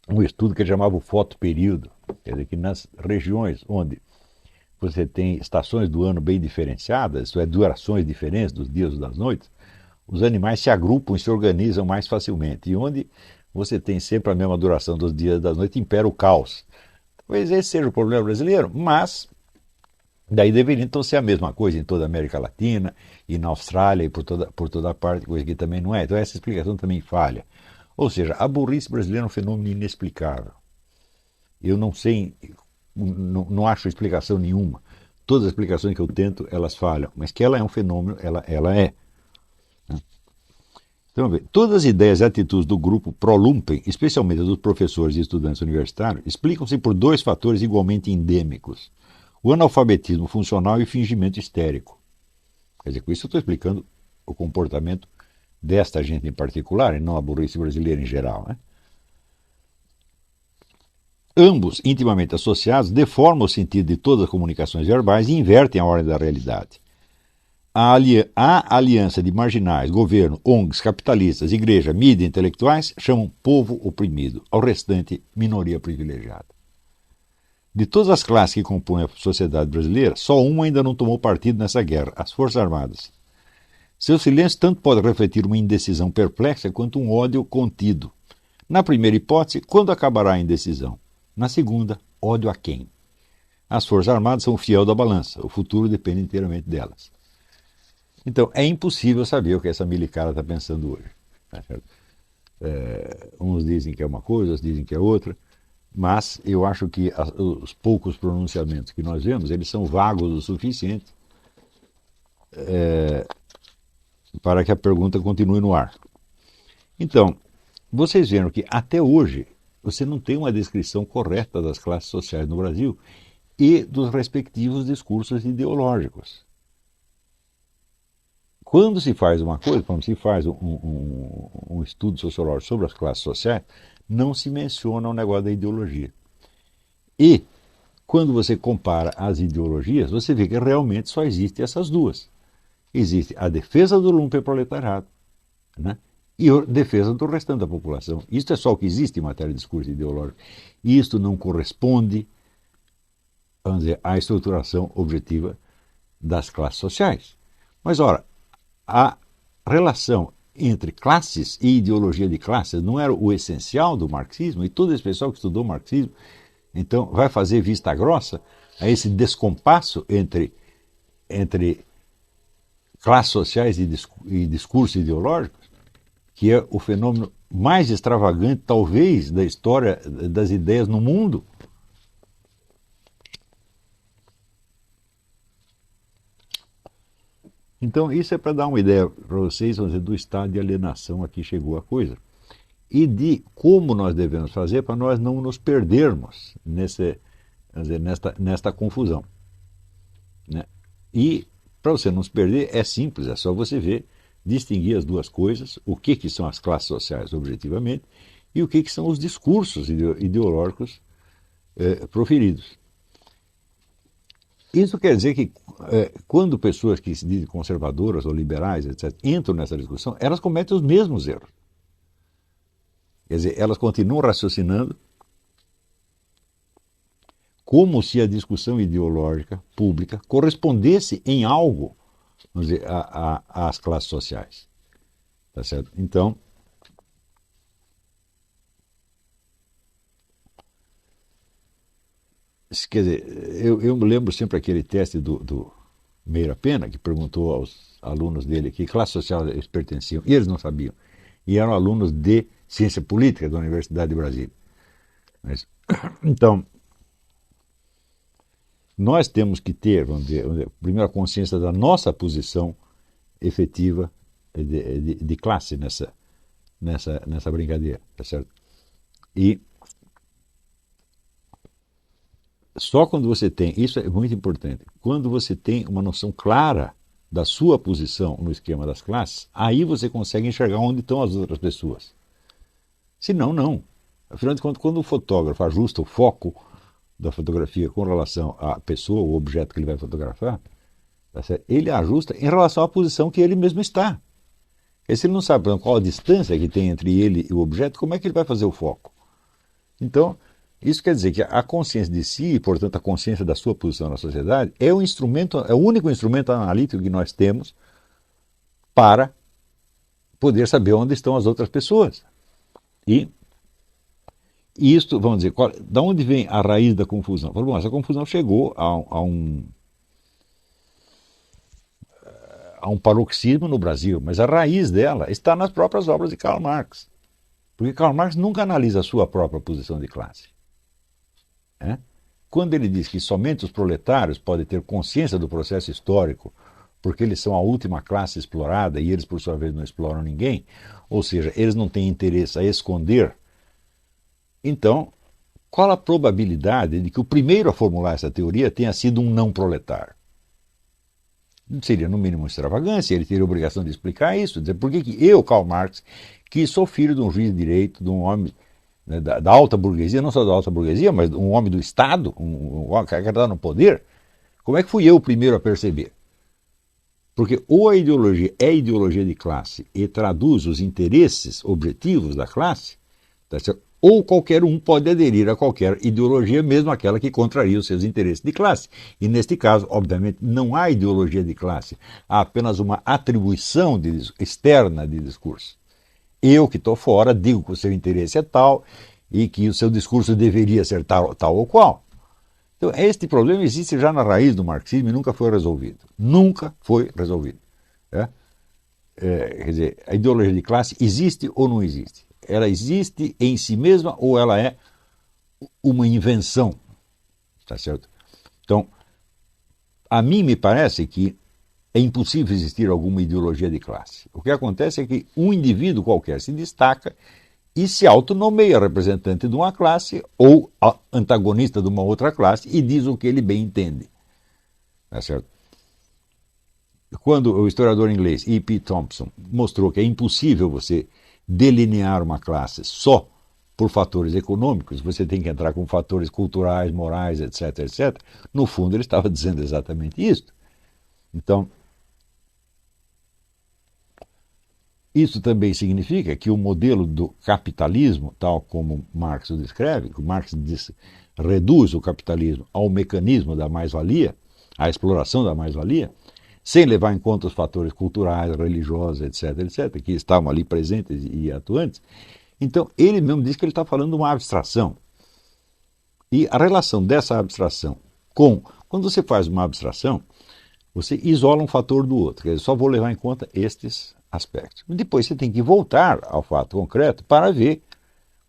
um estudo que ele chamava o fotoperíodo. Quer dizer, que nas regiões onde você tem estações do ano bem diferenciadas, isso é, durações diferentes dos dias e das noites, os animais se agrupam e se organizam mais facilmente. E onde você tem sempre a mesma duração dos dias e das noites, impera o caos. Talvez esse seja o problema brasileiro, mas daí deveria então ser a mesma coisa em toda a América Latina e na Austrália e por toda parte, coisa que também não é. Então essa explicação também falha. Ou seja, a burrice brasileira é um fenômeno inexplicável. Eu não sei, não acho explicação nenhuma. Todas as explicações que eu tento, elas falham. Mas que ela é um fenômeno, ela é. Então, todas as ideias e atitudes do grupo pró-lumpen, especialmente dos professores e estudantes universitários, explicam-se por dois fatores igualmente endêmicos. O analfabetismo funcional e o fingimento histérico. Quer dizer, com isso eu estou explicando o comportamento desta gente em particular, e não a burrice brasileira em geral. Né? Ambos, intimamente associados, deformam o sentido de todas as comunicações verbais e invertem a ordem da realidade. A aliança de marginais, governo, ONGs, capitalistas, igreja, mídia e intelectuais chamam povo oprimido, ao restante, minoria privilegiada. De todas as classes que compõem a sociedade brasileira, só uma ainda não tomou partido nessa guerra, as Forças Armadas. Seu silêncio tanto pode refletir uma indecisão perplexa quanto um ódio contido. Na primeira hipótese, quando acabará a indecisão? Na segunda, ódio a quem? As Forças Armadas são o fiel da balança, o futuro depende inteiramente delas. Então, é impossível saber o que essa milicada está pensando hoje. Tá certo? Uns dizem que é uma coisa, outros dizem que é outra, mas eu acho que os poucos pronunciamentos que nós vemos, eles são vagos o suficiente para que a pergunta continue no ar. Então, vocês viram que até hoje você não tem uma descrição correta das classes sociais no Brasil e dos respectivos discursos ideológicos. Quando se faz uma coisa, quando se faz um estudo sociológico sobre as classes sociais, não se menciona o negócio da ideologia. E, quando você compara as ideologias, você vê que realmente só existem essas duas. Existe a defesa do lumpenproletariado, né? E a defesa do restante da população. Isto é só o que existe em matéria de discurso ideológico. E isto não corresponde, vamos dizer, à estruturação objetiva das classes sociais. Mas, ora, a relação entre classes e ideologia de classes não era o essencial do marxismo? E todo esse pessoal que estudou marxismo, então, vai fazer vista grossa a esse descompasso entre entre classes sociais e discursos ideológicos, que é o fenômeno mais extravagante, talvez, da história das ideias no mundo. Então, isso é para dar uma ideia para vocês, vamos dizer, do estado de alienação a que chegou a coisa. E de como nós devemos fazer para nós não nos perdermos nesta confusão. Né? E, para você não se perder, é simples, é só você ver, distinguir as duas coisas, o que são as classes sociais objetivamente e o que são os discursos ideológicos proferidos. Isso quer dizer que quando pessoas que se dizem conservadoras ou liberais, etc., entram nessa discussão, elas cometem os mesmos erros. Quer dizer, elas continuam raciocinando como se a discussão ideológica pública correspondesse em algo, vamos dizer, às classes sociais. Tá certo? Então, quer dizer, eu me lembro sempre aquele teste do Meira Pena, que perguntou aos alunos dele que classe social eles pertenciam, e eles não sabiam. E eram alunos de Ciência Política da Universidade de Brasília. Então, nós temos que ter, vamos dizer, primeiro a consciência da nossa posição efetiva de classe nessa brincadeira, tá certo? E só quando você tem, isso é muito importante, quando você tem uma noção clara da sua posição no esquema das classes, aí você consegue enxergar onde estão as outras pessoas. Senão, não. Afinal de contas, quando o fotógrafo ajusta o foco da fotografia com relação à pessoa, o objeto que ele vai fotografar, tá certo? Ele ajusta em relação à posição que ele mesmo está. E se ele não sabe qual a distância que tem entre ele e o objeto, como é que ele vai fazer o foco? Então, isso quer dizer que a consciência de si, e portanto a consciência da sua posição na sociedade, é o único instrumento analítico que nós temos para poder saber onde estão as outras pessoas. E isto, vamos dizer, da onde vem a raiz da confusão? Bom, essa confusão chegou a um paroxismo no Brasil, mas a raiz dela está nas próprias obras de Karl Marx. Porque Karl Marx nunca analisa a sua própria posição de classe. Quando ele diz que somente os proletários podem ter consciência do processo histórico, porque eles são a última classe explorada e eles, por sua vez, não exploram ninguém, ou seja, eles não têm interesse a esconder, então, qual a probabilidade de que o primeiro a formular essa teoria tenha sido um não proletário? Seria, no mínimo, extravagância, ele teria a obrigação de explicar isso, dizer por que eu, Karl Marx, que sou filho de um juiz de direito, de um homem da alta burguesia, não só da alta burguesia, mas um homem do Estado, um homem que está no poder, como é que fui eu o primeiro a perceber? Porque ou a ideologia é ideologia de classe e traduz os interesses objetivos da classe, tá certo? Ou qualquer um pode aderir a qualquer ideologia, mesmo aquela que contraria os seus interesses de classe. E neste caso, obviamente, não há ideologia de classe, há apenas uma atribuição externa de discurso. Eu que estou fora digo que o seu interesse é tal e que o seu discurso deveria ser tal ou qual. Então, este problema existe já na raiz do marxismo e nunca foi resolvido. Nunca foi resolvido. Quer dizer, a ideologia de classe existe ou não existe? Ela existe em si mesma ou ela é uma invenção? Tá certo? Então, a mim me parece que é impossível existir alguma ideologia de classe. O que acontece é que um indivíduo qualquer se destaca e se autonomeia representante de uma classe ou antagonista de uma outra classe e diz o que ele bem entende. Tá certo? Quando o historiador inglês E.P. Thompson mostrou que é impossível você delinear uma classe só por fatores econômicos, você tem que entrar com fatores culturais, morais, etc., etc., no fundo ele estava dizendo exatamente isso. Então, isso também significa que o modelo do capitalismo, tal como Marx o descreve, que Marx reduz o capitalismo ao mecanismo da mais-valia, à exploração da mais-valia, sem levar em conta os fatores culturais, religiosos, etc., etc., que estavam ali presentes e atuantes. Então, ele mesmo diz que ele está falando de uma abstração. E a relação dessa abstração com... Quando você faz uma abstração, Você isola um fator do outro, quer dizer, só vou levar em conta estes aspectos. Depois você tem que voltar ao fato concreto para ver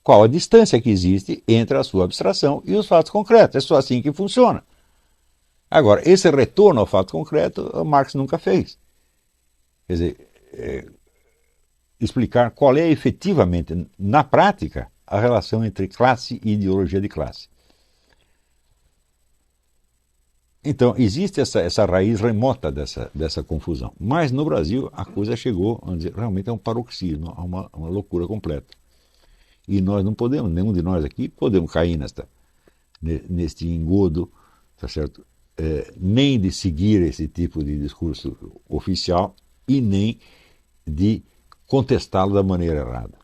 qual a distância que existe entre a sua abstração e os fatos concretos. É só assim que funciona. Agora, esse retorno ao fato concreto, Marx nunca fez. Quer dizer, explicar qual é efetivamente, na prática, a relação entre classe e ideologia de classe. Então, existe essa raiz remota dessa confusão. Mas no Brasil a coisa chegou, vamos dizer, realmente é um paroxismo, a uma loucura completa. E nós não podemos, nenhum de nós aqui, podemos cair neste engodo, tá certo? Nem de seguir esse tipo de discurso oficial e nem de contestá-lo da maneira errada.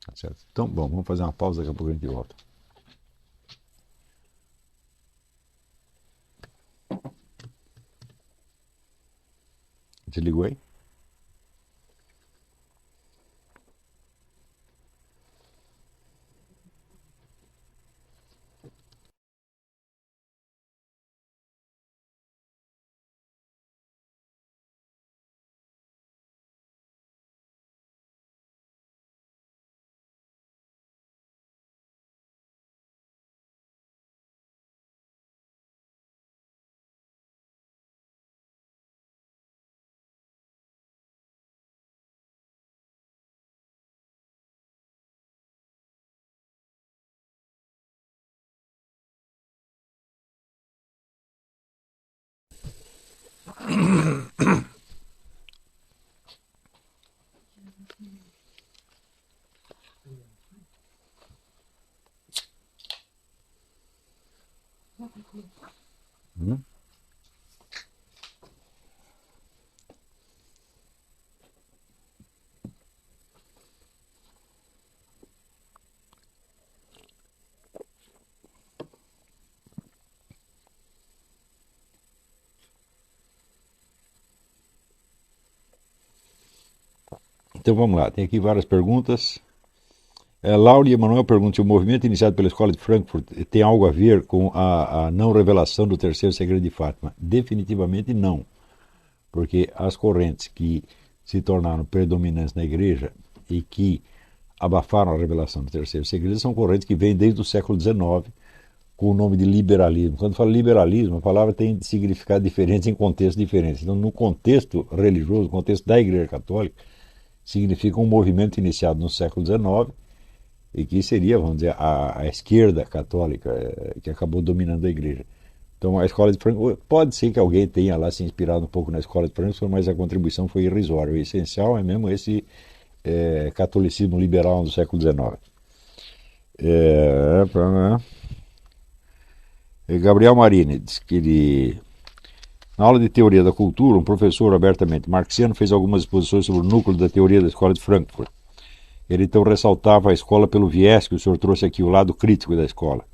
Tá certo? Então, bom, vamos fazer uma pausa, daqui a pouco a gente volta. Você ligou aí? Então vamos lá, tem aqui várias perguntas. Laura e Emanuel perguntam se o movimento iniciado pela Escola de Frankfurt tem algo a ver com a não revelação do terceiro segredo de Fátima. Definitivamente não, porque as correntes que se tornaram predominantes na igreja e que abafaram a revelação do terceiro segredo são correntes que vêm desde o século XIX com o nome de liberalismo. Quando fala liberalismo, a palavra tem significado diferente em contextos diferentes. Então, no contexto religioso, no contexto da Igreja Católica, significa um movimento iniciado no século XIX e que seria, vamos dizer, a esquerda católica que acabou dominando a igreja. Então a escola de Frankfurt, pode ser que alguém tenha lá se inspirado um pouco na escola de Frankfurt, mas a contribuição foi irrisória. O essencial é mesmo esse catolicismo liberal do século XIX. Gabriel Marini diz que ele... Na aula de teoria da cultura, um professor abertamente marxiano fez algumas exposições sobre o núcleo da teoria da escola de Frankfurt. Ele então ressaltava a escola pelo viés que o senhor trouxe aqui, o lado crítico da escola.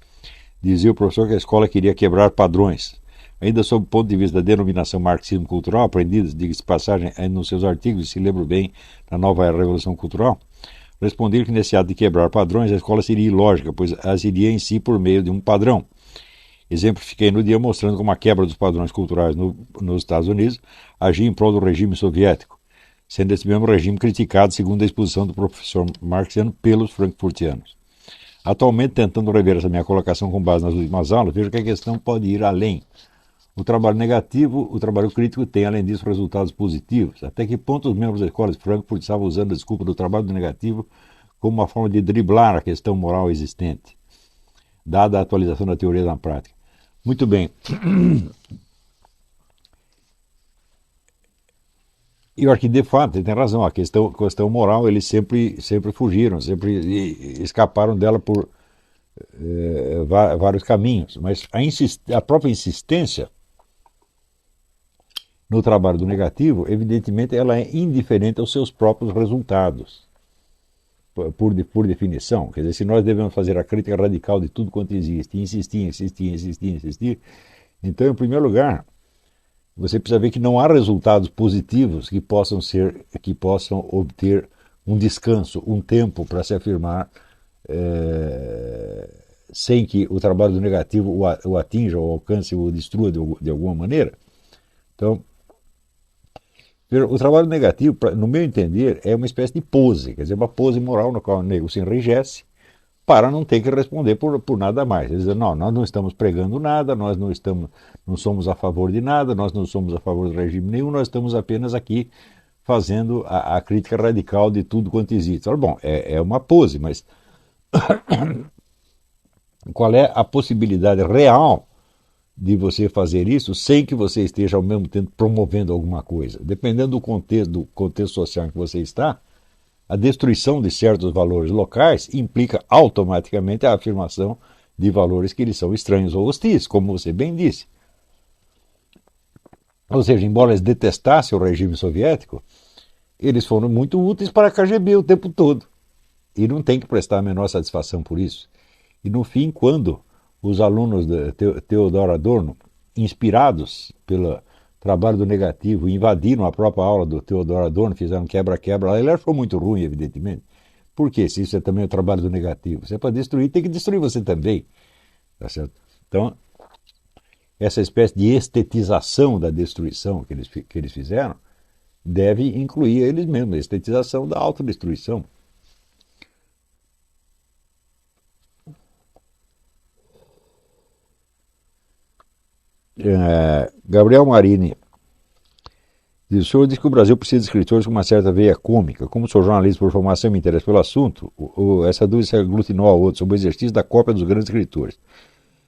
Dizia o professor que a escola queria quebrar padrões. Ainda sob o ponto de vista da denominação marxismo cultural, aprendida, diga-se passagem, nos seus artigos, se lembro bem, na nova Revolução Cultural, respondia que nesse ato de quebrar padrões, a escola seria ilógica, pois as iria em si por meio de um padrão. Exemplifiquei no dia mostrando como a quebra dos padrões culturais nos Estados Unidos agia em prol do regime soviético, sendo esse mesmo regime criticado, segundo a exposição do professor marxiano, pelos frankfurtianos. Atualmente, tentando rever essa minha colocação com base nas últimas aulas, vejo que a questão pode ir além. O trabalho negativo, o trabalho crítico tem, além disso, resultados positivos. Até que ponto os membros da escola de Frankfurt estavam usando a desculpa do trabalho negativo como uma forma de driblar a questão moral existente, dada a atualização da teoria na prática. Muito bem. E eu acho que, de fato, ele tem razão. A questão moral, eles sempre fugiram, sempre escaparam dela por vários caminhos. Mas a própria insistência no trabalho do negativo, evidentemente, ela é indiferente aos seus próprios resultados, por definição. Quer dizer, se nós devemos fazer a crítica radical de tudo quanto existe, insistir, então, em primeiro lugar, você precisa ver que não há resultados positivos que possam obter um descanso, um tempo para se afirmar, sem que o trabalho do negativo o atinja, o alcance, o destrua de alguma maneira. Então, o trabalho negativo, no meu entender, é uma espécie de pose, quer dizer, uma pose moral no qual o nego se enrijece para não ter que responder por nada mais. Eles dizem, não, nós não estamos pregando nada, nós não somos a favor de nada, nós não somos a favor do regime nenhum, nós estamos apenas aqui fazendo a crítica radical de tudo quanto existe. Ora, bom, é uma pose, mas qual é a possibilidade real de você fazer isso sem que você esteja ao mesmo tempo promovendo alguma coisa? Dependendo do contexto social em que você está, a destruição de certos valores locais implica automaticamente a afirmação de valores que lhes são estranhos ou hostis, como você bem disse. Ou seja, embora eles detestassem o regime soviético, eles foram muito úteis para a KGB o tempo todo. E não tem que prestar a menor satisfação por isso. E no fim, quando os alunos de Theodor Adorno, inspirados pelo trabalho do negativo, invadiram a própria aula do Theodor Adorno, fizeram quebra-quebra lá, ele achou muito ruim, evidentemente. Por quê? Se isso é também o trabalho do negativo. Se é para destruir, tem que destruir você também. Tá certo? Então, essa espécie de estetização da destruição que eles fizeram deve incluir eles mesmos, a estetização da autodestruição. Gabriel Marini diz: o senhor diz que o Brasil precisa de escritores com uma certa veia cômica. Como sou jornalista por formação e me interessa pelo assunto, essa dúvida se aglutinou a outro sobre o exercício da cópia dos grandes escritores.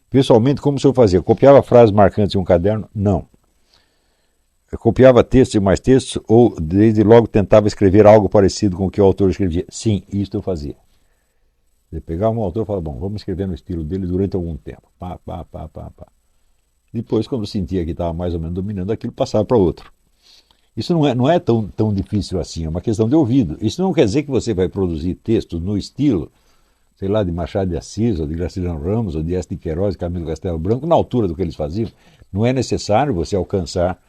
Pessoalmente, como o senhor fazia? Copiava frases marcantes em um caderno? Não. Eu copiava textos e mais textos ou desde logo tentava escrever algo parecido com o que o autor escrevia? Sim, isso eu fazia. Eu pegava um autor e falava, bom, vamos escrever no estilo dele durante algum tempo. Pá. Depois, quando sentia que estava mais ou menos dominando aquilo, passava para outro. Isso não é tão difícil assim, é uma questão de ouvido. Isso não quer dizer que você vai produzir textos no estilo, sei lá, de Machado de Assis, ou de Graciliano Ramos, ou de Dias de Queiroz, Camilo Castelo Branco, na altura do que eles faziam. Não é necessário você alcançar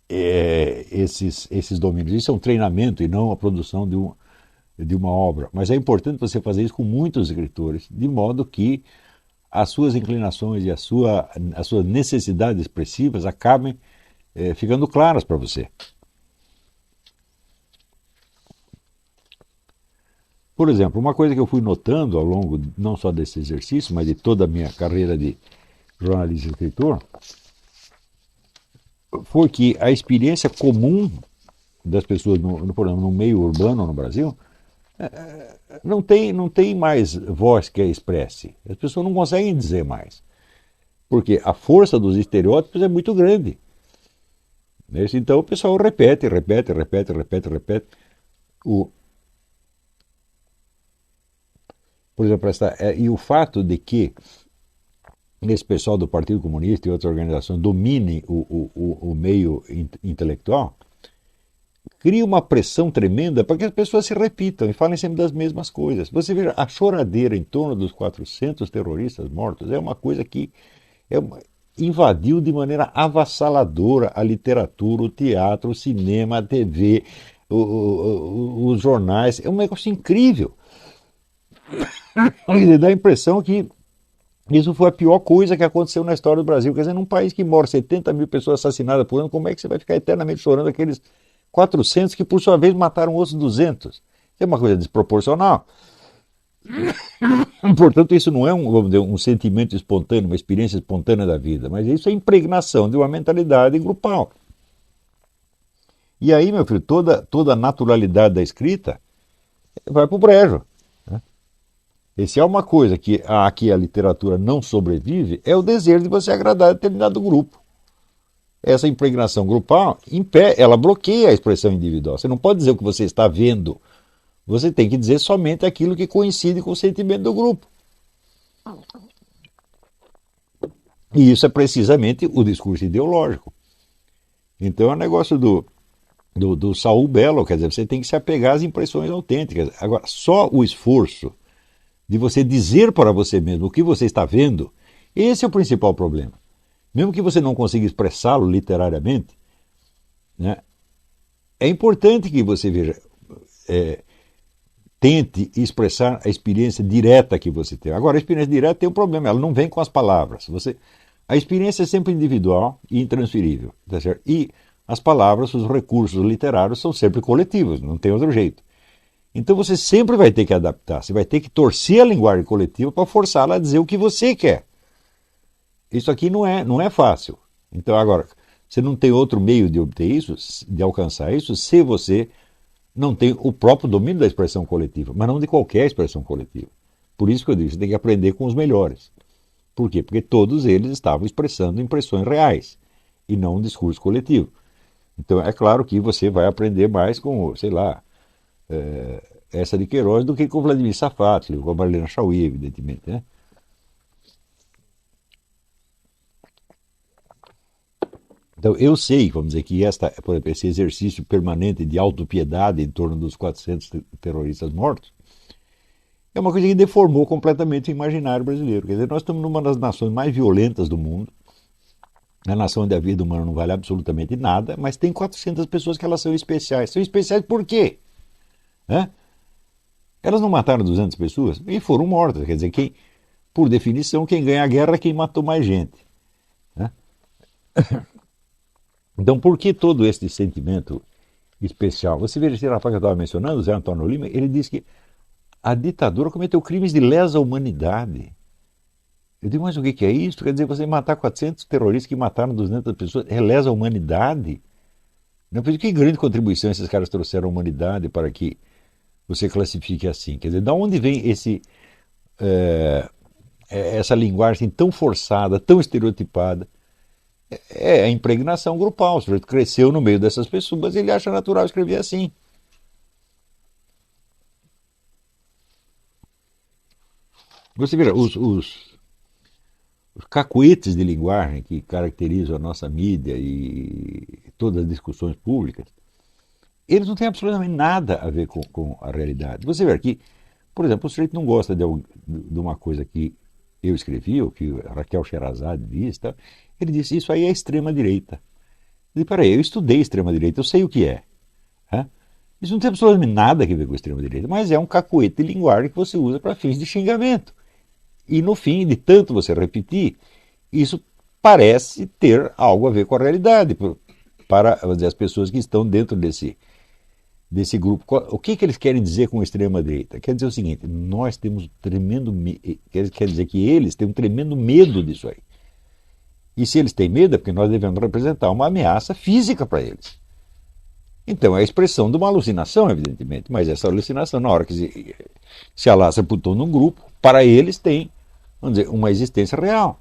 esses domínios. Isso é um treinamento e não a produção de uma obra. Mas é importante você fazer isso com muitos escritores, de modo que as suas inclinações e as suas necessidades expressivas acabem ficando claras para você. Por exemplo, uma coisa que eu fui notando ao longo não só desse exercício, mas de toda a minha carreira de jornalista e escritor, foi que a experiência comum das pessoas no meio urbano no Brasil não tem mais voz que a expresse. As pessoas não conseguem dizer mais. Porque a força dos estereótipos é muito grande. Então o pessoal repete. Por exemplo, e o fato de que esse pessoal do Partido Comunista e outras organizações dominem o meio intelectual, cria uma pressão tremenda para que as pessoas se repitam e falem sempre das mesmas coisas. Você veja, a choradeira em torno dos 400 terroristas mortos é uma coisa que invadiu de maneira avassaladora a literatura, o teatro, o cinema, a TV, os jornais. É um negócio incrível. Dá a impressão que isso foi a pior coisa que aconteceu na história do Brasil. Quer dizer, num país que morre 70 mil pessoas assassinadas por ano, como é que você vai ficar eternamente chorando aqueles 400 que, por sua vez, mataram outros 200? É uma coisa desproporcional. Portanto, isso não é um sentimento espontâneo, uma experiência espontânea da vida, mas isso é impregnação de uma mentalidade grupal. E aí, meu filho, toda a naturalidade da escrita vai para o brejo. E se há uma coisa que aqui a literatura não sobrevive, é o desejo de você agradar determinado grupo. Essa impregnação grupal, ela bloqueia a expressão individual. Você não pode dizer o que você está vendo. Você tem que dizer somente aquilo que coincide com o sentimento do grupo. E isso é precisamente o discurso ideológico. Então é um negócio do Saul Bellow, quer dizer, você tem que se apegar às impressões autênticas. Agora, só o esforço de você dizer para você mesmo o que você está vendo, esse é o principal problema. Mesmo que você não consiga expressá-lo literariamente, né, é importante que você veja, tente expressar a experiência direta que você tem. Agora, a experiência direta tem um problema, ela não vem com as palavras. A experiência é sempre individual e intransferível, tá certo? E as palavras, os recursos literários são sempre coletivos, não tem outro jeito. Então você sempre vai ter que adaptar, você vai ter que torcer a linguagem coletiva para forçá-la a dizer o que você quer. Isso aqui não é fácil. Então agora, você não tem outro meio de obter isso, de alcançar isso, se você não tem o próprio domínio da expressão coletiva, mas não de qualquer expressão coletiva. Por isso que eu digo, você tem que aprender com os melhores. Por quê? Porque todos eles estavam expressando impressões reais e não um discurso coletivo. Então é claro que você vai aprender mais com, sei lá, essa de Queiroz do que com o Vladimir Safatli, com a Marlene Chauí, evidentemente, né? Então eu sei, vamos dizer, que por exemplo, esse exercício permanente de autopiedade em torno dos 400 terroristas mortos é uma coisa que deformou completamente o imaginário brasileiro. Quer dizer, nós estamos numa das nações mais violentas do mundo, a nação onde a vida humana não vale absolutamente nada, mas tem 400 pessoas que elas são especiais. São especiais por quê? Elas não mataram 200 pessoas e foram mortas. Quer dizer, por definição, quem ganha a guerra é quem matou mais gente. Então, por que todo esse sentimento especial? Você vê esse rapaz que eu estava mencionando, o Zé Antônio Lima, ele disse que a ditadura cometeu crimes de lesa humanidade. Eu digo, mas o que é isso? Quer dizer, você matar 400 terroristas que mataram 200 pessoas é lesa humanidade? Não, que grande contribuição esses caras trouxeram à humanidade para que você classifique assim. Quer dizer, de onde vem essa linguagem tão forçada, tão estereotipada? É a impregnação grupal. O sujeito cresceu no meio dessas pessoas, ele acha natural escrever assim. Você vê, os cacuetes de linguagem que caracterizam a nossa mídia e todas as discussões públicas, eles não têm absolutamente nada a ver com a realidade. Você vê aqui, por exemplo, o sujeito não gosta de uma coisa que eu escrevi, ou que Raquel Sherazade disse, tá? Ele disse, isso aí é extrema-direita. Eu disse, peraí, eu estudei extrema-direita, eu sei o que é. Isso não tem absolutamente nada a ver com extrema-direita, mas é um cacuete de linguagem que você usa para fins de xingamento. E no fim, de tanto você repetir, isso parece ter algo a ver com a realidade, para, vamos dizer, as pessoas que estão dentro desse grupo. O que eles querem dizer com extrema-direita? Quer dizer o seguinte, nós temos tremendo quer dizer que eles têm um tremendo medo disso aí. E se eles têm medo é porque nós devemos representar uma ameaça física para eles. Então é a expressão de uma alucinação, evidentemente, mas essa alucinação, na hora que se alastra por todo um grupo, para eles tem, vamos dizer, uma existência real.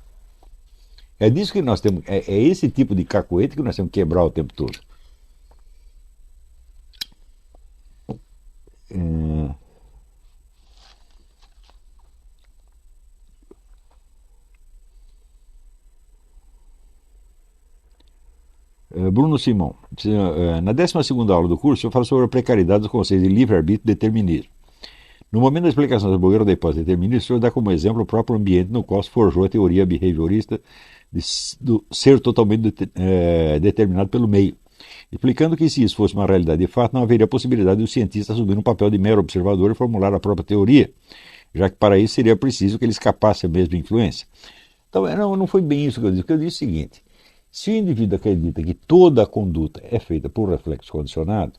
É disso que nós temos, é esse tipo de cacoete que nós temos que quebrar o tempo todo. Bruno Simão, na 12ª aula do curso eu falo sobre a precariedade dos conceitos de livre-arbítrio e determinismo. No momento da explicação da bobeira da hipótese determinista, o senhor dá como exemplo o próprio ambiente no qual se forjou a teoria behaviorista do ser totalmente determinado pelo meio, explicando que se isso fosse uma realidade de fato, não haveria possibilidade do cientista assumir um papel de mero observador e formular a própria teoria, já que para isso seria preciso que ele escapasse a mesma influência. Então, não foi bem isso que eu disse. O que eu disse é o seguinte, se o indivíduo acredita que toda a conduta é feita por reflexo condicionado,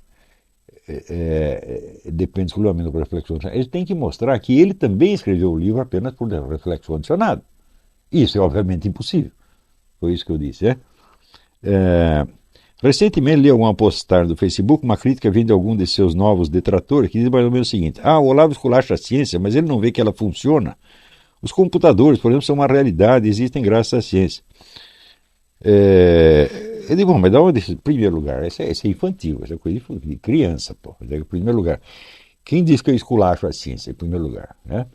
depende exclusivamente do reflexo condicionado, ele tem que mostrar que ele também escreveu o livro apenas por reflexo condicionado. Isso é obviamente impossível. Foi isso que eu disse, recentemente li alguma postagem do Facebook, uma crítica vindo de algum de seus novos detratores, que diz mais ou menos o seguinte, o Olavo esculacha a ciência, mas ele não vê que ela funciona. Os computadores, por exemplo, são uma realidade, existem graças à ciência. Eu digo, bom, mas de onde? Em primeiro lugar, isso é infantil, isso é coisa de criança, pô. Em primeiro lugar, quem diz que eu esculacho a ciência, em primeiro lugar, né?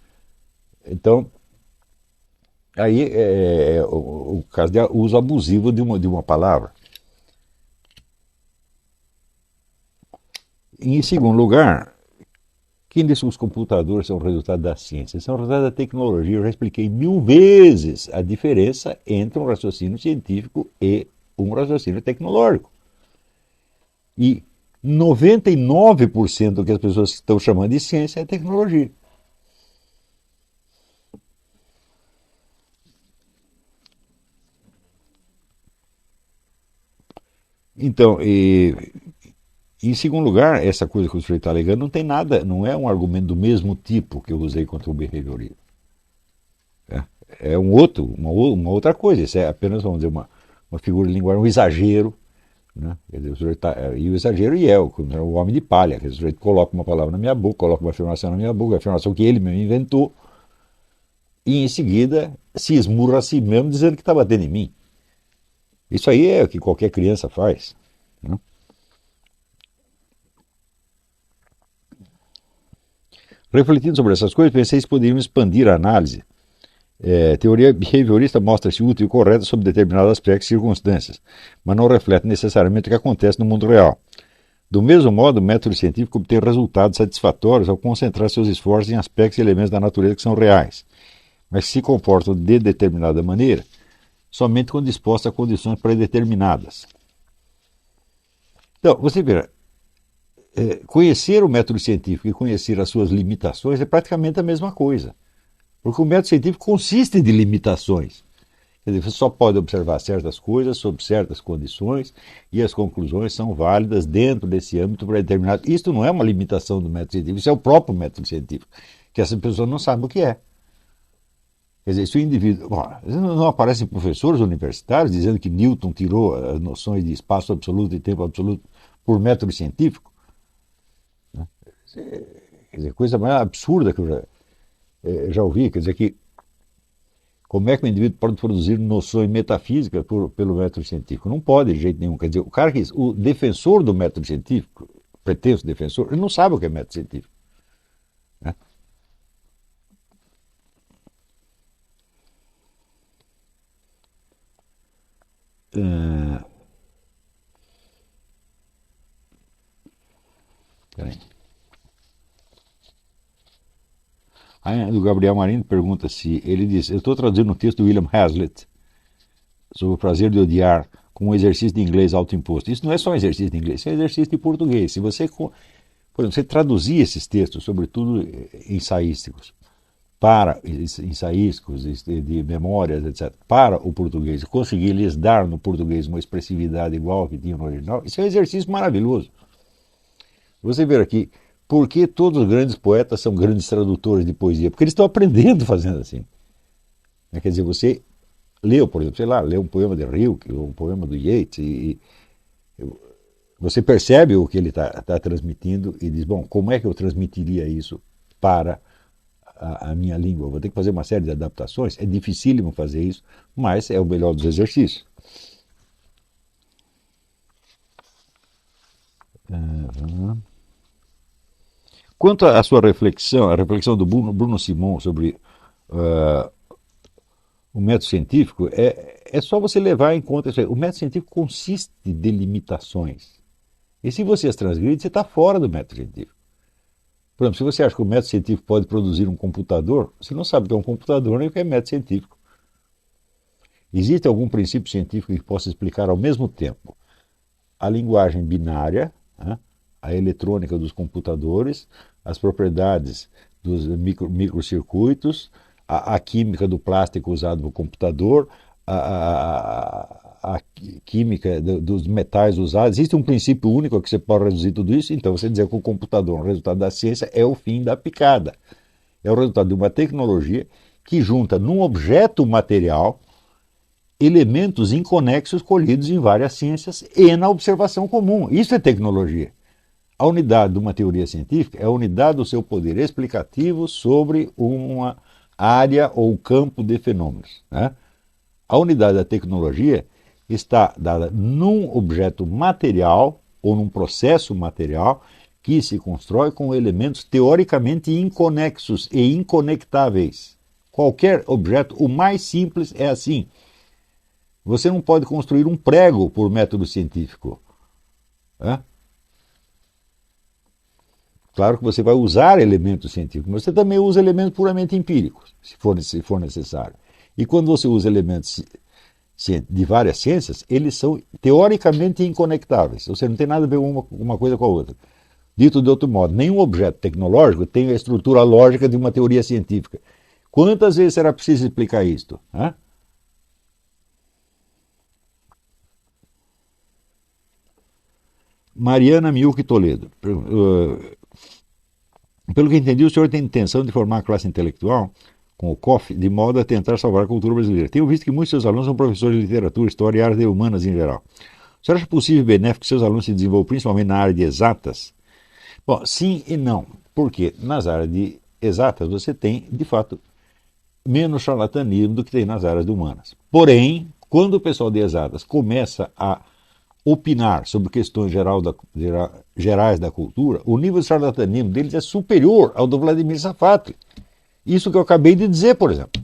Então, aí o caso de uso abusivo de uma palavra. Em segundo lugar, quem diz que os computadores são resultado da ciência? São resultado da tecnologia. Eu já expliquei 1000 vezes a diferença entre um raciocínio científico e um raciocínio tecnológico. E 99% do que as pessoas estão chamando de ciência é tecnologia. Então, em segundo lugar, essa coisa que o sujeito está alegando não tem nada, não é um argumento do mesmo tipo que eu usei contra o behaviorismo. É uma outra coisa. Isso é apenas, vamos dizer, uma figura de linguagem, um exagero. Né? Quer dizer, o sujeito e o exagero o homem de palha. Quer dizer, o sujeito coloca uma palavra na minha boca, coloca uma afirmação na minha boca, a afirmação que ele mesmo inventou, e em seguida se esmurra a si mesmo dizendo que está batendo em mim. Isso aí é o que qualquer criança faz. Né? Refletindo sobre essas coisas, pensei se poderiam expandir a análise. Teoria behaviorista mostra-se útil e correta sob determinados aspectos e circunstâncias, mas não reflete necessariamente o que acontece no mundo real. Do mesmo modo, o método científico obtém resultados satisfatórios ao concentrar seus esforços em aspectos e elementos da natureza que são reais, mas que se comportam de determinada maneira, somente quando dispostos a condições predeterminadas. Então, você verá, conhecer o método científico e conhecer as suas limitações é praticamente a mesma coisa. Porque o método científico consiste de limitações. Quer dizer, você só pode observar certas coisas sob certas condições e as conclusões são válidas dentro desse âmbito predeterminado. Isto não é uma limitação do método científico, isso é o próprio método científico, que essa pessoa não sabe o que é. Quer dizer, se o indivíduo... não aparecem professores universitários dizendo que Newton tirou as noções de espaço absoluto e tempo absoluto por método científico? Quer dizer, coisa mais absurda que eu já ouvi, quer dizer que como é que o indivíduo pode produzir noções metafísicas pelo método científico? Não pode de jeito nenhum. Quer dizer, o defensor do método científico, pretenso defensor, ele não sabe o que é método científico. Né? Peraí. O Gabriel Marinho pergunta se ele diz: eu estou traduzindo um texto do William Hazlitt sobre o prazer de odiar com um exercício de inglês autoimposto. Isso não é só um exercício de inglês, isso é um exercício de português. Se você, por exemplo, você traduzir esses textos, sobretudo ensaísticos, de memórias, etc., para o português, e conseguir lhes dar no português uma expressividade igual ao que tinha no original, isso é um exercício maravilhoso. Você vê aqui, por que todos os grandes poetas são grandes tradutores de poesia? Porque eles estão aprendendo fazendo assim. Quer dizer, você leu, por exemplo, leu um poema de Rilke, ou um poema do Yeats, e você percebe o que ele está transmitindo e diz, bom, como é que eu transmitiria isso para a minha língua? Eu vou ter que fazer uma série de adaptações, é dificílimo fazer isso, mas é o melhor dos exercícios. Quanto à sua reflexão, a reflexão do Bruno Simon sobre o método científico, é só você levar em conta isso aí. O método científico consiste de limitações. E se você as transgride, você está fora do método científico. Por exemplo, se você acha que o método científico pode produzir um computador, você não sabe o que é um computador nem o que é método científico. Existe algum princípio científico que possa explicar ao mesmo tempo a linguagem binária, a eletrônica dos computadores, as propriedades dos microcircuitos, a química do plástico usado no computador, a química dos metais usados? Existe um princípio único que você pode reduzir tudo isso? Então você dizer que o computador, o resultado da ciência, é o fim da picada. É o resultado de uma tecnologia que junta num objeto material elementos inconexos colhidos em várias ciências e na observação comum. Isso é tecnologia. A unidade de uma teoria científica é a unidade do seu poder explicativo sobre uma área ou campo de fenômenos. Né? A unidade da tecnologia está dada num objeto material ou num processo material que se constrói com elementos teoricamente inconexos e inconectáveis. Qualquer objeto, o mais simples, é assim. Você não pode construir um prego por método científico. Claro que você vai usar elementos científicos, mas você também usa elementos puramente empíricos, se for necessário. E quando você usa elementos de várias ciências, eles são teoricamente inconectáveis. Ou seja, não tem nada a ver uma coisa com a outra. Dito de outro modo, nenhum objeto tecnológico tem a estrutura lógica de uma teoria científica. Quantas vezes será preciso explicar isto? Mariana Miuque Toledo. Pelo que entendi, o senhor tem intenção de formar a classe intelectual com o COF, de modo a tentar salvar a cultura brasileira. Tenho visto que muitos de seus alunos são professores de literatura, história e áreas de humanas em geral. O senhor acha possível e benéfico que seus alunos se desenvolvam principalmente na área de exatas? Bom, sim e não. Porque nas áreas de exatas você tem, de fato, menos charlatanismo do que tem nas áreas de humanas. Porém, quando o pessoal de exatas começa a opinar sobre questões gerais da cultura, o nível de charlatanismo deles é superior ao do Vladimir Safatli. Isso que eu acabei de dizer, por exemplo.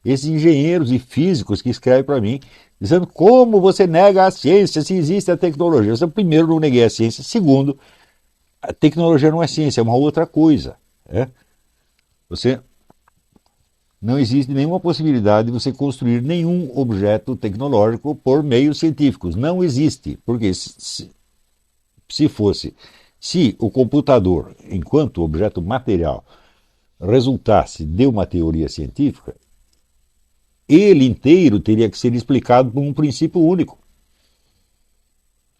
Esses engenheiros e físicos que escrevem para mim, dizendo como você nega a ciência se existe a tecnologia. Eu, primeiro, não neguei a ciência. Segundo, a tecnologia não é ciência, é uma outra coisa. Você não existe nenhuma possibilidade de você construir nenhum objeto tecnológico por meios científicos. Não existe. Porque se o computador, enquanto objeto material, resultasse de uma teoria científica, ele inteiro teria que ser explicado por um princípio único.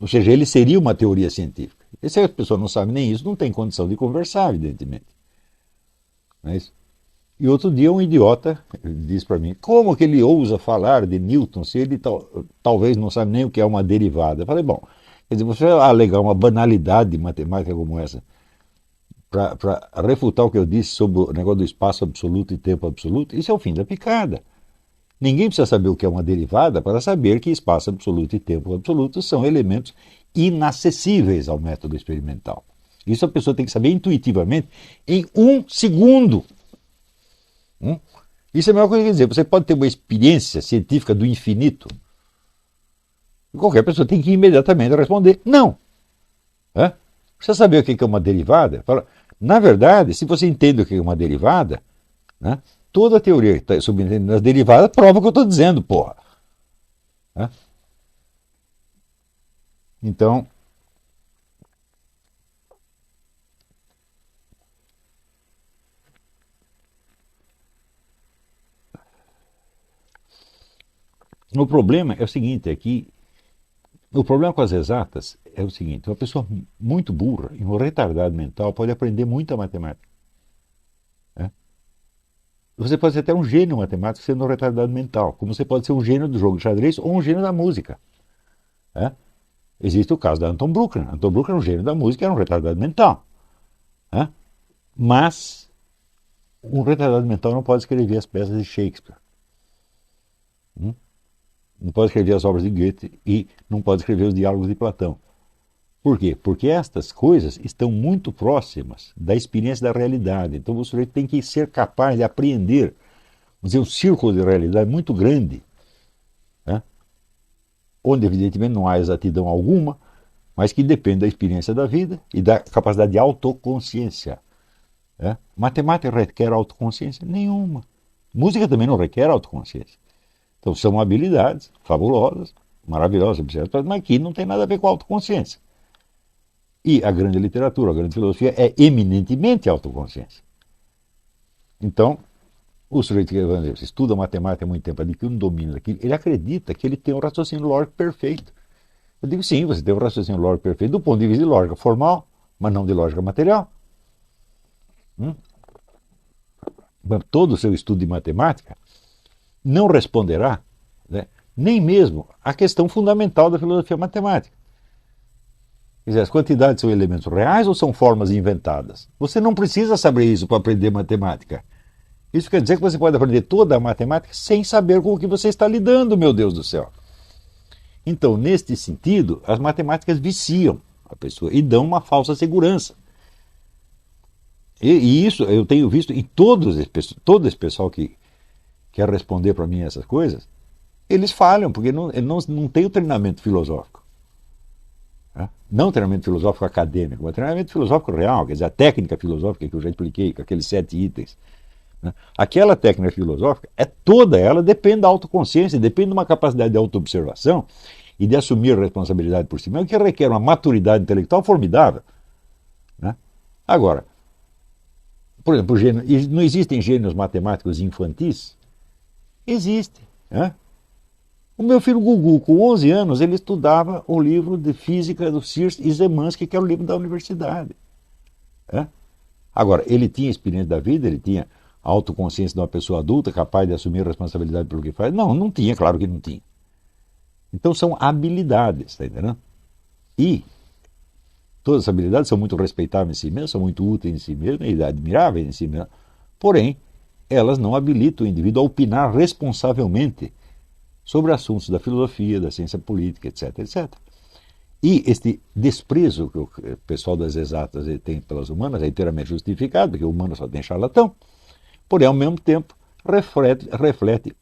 Ou seja, ele seria uma teoria científica. E se a pessoa não sabe nem isso, não tem condição de conversar, evidentemente. Não é isso? E outro dia um idiota disse para mim, como que ele ousa falar de Newton se ele talvez não sabe nem o que é uma derivada? Eu falei, bom, quer dizer, você vai alegar uma banalidade de matemática como essa para refutar o que eu disse sobre o negócio do espaço absoluto e tempo absoluto, isso é o fim da picada. Ninguém precisa saber o que é uma derivada para saber que espaço absoluto e tempo absoluto são elementos inacessíveis ao método experimental. Isso a pessoa tem que saber intuitivamente em 1 segundo. Isso é a melhor coisa que dizer. Você pode ter uma experiência científica do infinito. Qualquer pessoa tem que imediatamente responder não. Precisa saber o que é uma derivada? Na verdade, se você entende o que é uma derivada, toda a teoria que está subentendendo as derivadas prova o que eu estou dizendo, porra. Então, o problema é o seguinte, o problema com as exatas é o seguinte, uma pessoa muito burra e um retardado mental pode aprender muita matemática. Você pode ser até um gênio matemático sendo um retardado mental, como você pode ser um gênio do jogo de xadrez ou um gênio da música. Existe o caso da Anton Bruckner. Anton Bruckner é um gênio da música e era um retardado mental. Mas um retardado mental não pode escrever as peças de Shakespeare. Não pode escrever as obras de Goethe e não pode escrever os diálogos de Platão. Por quê? Porque estas coisas estão muito próximas da experiência da realidade. Então o sujeito tem que ser capaz de apreender, vamos dizer, um círculo de realidade muito grande, onde evidentemente não há exatidão alguma, mas que depende da experiência da vida e da capacidade de autoconsciência. Matemática requer autoconsciência? Nenhuma. Música também não requer autoconsciência. Então são habilidades fabulosas, maravilhosas, mas que não tem nada a ver com autoconsciência. E a grande literatura, a grande filosofia é eminentemente autoconsciência. Então, o sujeito que estuda matemática há muito tempo, adquire um domínio daquilo, ele acredita que ele tem um raciocínio lógico perfeito. Eu digo, sim, você tem um raciocínio lógico perfeito do ponto de vista de lógica formal, mas não de lógica material. Todo o seu estudo de matemática não responderá, nem mesmo à questão fundamental da filosofia matemática. Quer dizer, as quantidades são elementos reais ou são formas inventadas? Você não precisa saber isso para aprender matemática. Isso quer dizer que você pode aprender toda a matemática sem saber com o que você está lidando, meu Deus do céu. Então, neste sentido, as matemáticas viciam a pessoa e dão uma falsa segurança. E isso eu tenho visto em todo esse pessoal que quer responder para mim essas coisas, eles falham, porque não tem o treinamento filosófico. Não treinamento filosófico acadêmico, mas treinamento filosófico real, quer dizer, a técnica filosófica que eu já expliquei, com aqueles 7 itens. Aquela técnica filosófica, toda ela depende da autoconsciência, depende de uma capacidade de autoobservação e de assumir a responsabilidade por si mesmo, que requer uma maturidade intelectual formidável. Agora, por exemplo, não existem gênios matemáticos infantis? Existem. O meu filho Gugu, com 11 anos, ele estudava o livro de física do Sirr e Zemansky, que era o livro da universidade. Agora, ele tinha experiência da vida, ele tinha a autoconsciência de uma pessoa adulta capaz de assumir a responsabilidade pelo que faz? Não, não tinha, claro que não tinha. Então são habilidades, está entendendo? E todas as habilidades são muito respeitáveis em si mesmas, são muito úteis em si mesmas e admiráveis em si mesmas. Porém, elas não habilitam o indivíduo a opinar responsavelmente sobre assuntos da filosofia, da ciência política, etc, etc. E este desprezo que o pessoal das exatas tem pelas humanas é inteiramente justificado, porque o humano só tem charlatão, porém, ao mesmo tempo, reflete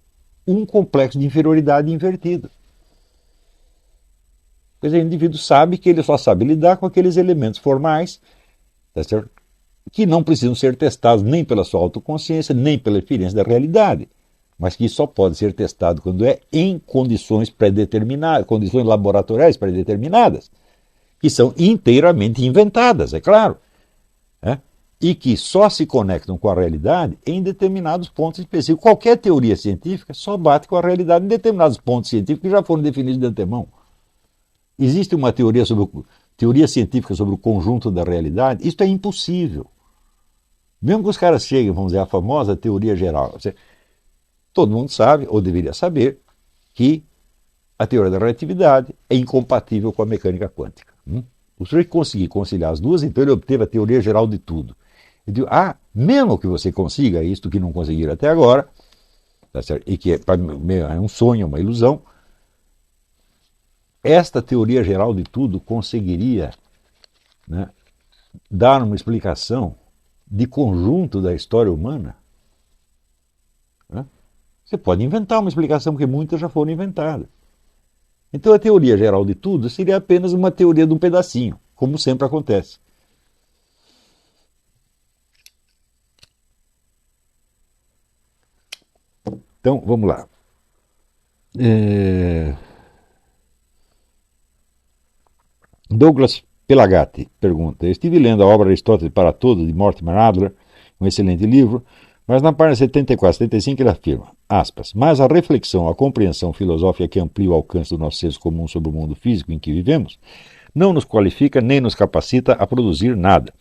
um complexo de inferioridade invertido. Quer dizer, o indivíduo sabe que ele só sabe lidar com aqueles elementos formais, tá certo? Que não precisam ser testados nem pela sua autoconsciência, nem pela experiência da realidade, mas que só pode ser testado quando é em condições pré-determinadas, condições laboratoriais pré-determinadas, que são inteiramente inventadas, é claro, e que só se conectam com a realidade em determinados pontos específicos. Qualquer teoria científica só bate com a realidade em determinados pontos científicos que já foram definidos de antemão. Existe uma teoria científica sobre o conjunto da realidade? Isso é impossível. Mesmo que os caras cheguem, vamos dizer, à famosa teoria geral. Todo mundo sabe, ou deveria saber, que a teoria da relatividade é incompatível com a mecânica quântica. O sujeito conseguir conciliar as duas, então ele obteve a teoria geral de tudo. Ele diz, mesmo que você consiga isto que não conseguiram até agora, tá certo? E que é um sonho, uma ilusão, esta teoria geral de tudo conseguiria, né, dar uma explicação de conjunto da história humana. Você pode inventar uma explicação, porque muitas já foram inventadas. Então a teoria geral de tudo seria apenas uma teoria de um pedacinho, como sempre acontece. Então, vamos lá. Douglas Pelagatti pergunta: eu estive lendo a obra Aristóteles para Todos, de Mortimer Adler, um excelente livro, mas na página 74, 75 ele afirma, aspas, mas a reflexão, a compreensão filosófica que amplia o alcance do nosso senso comum sobre o mundo físico em que vivemos, não nos qualifica nem nos capacita a produzir nada.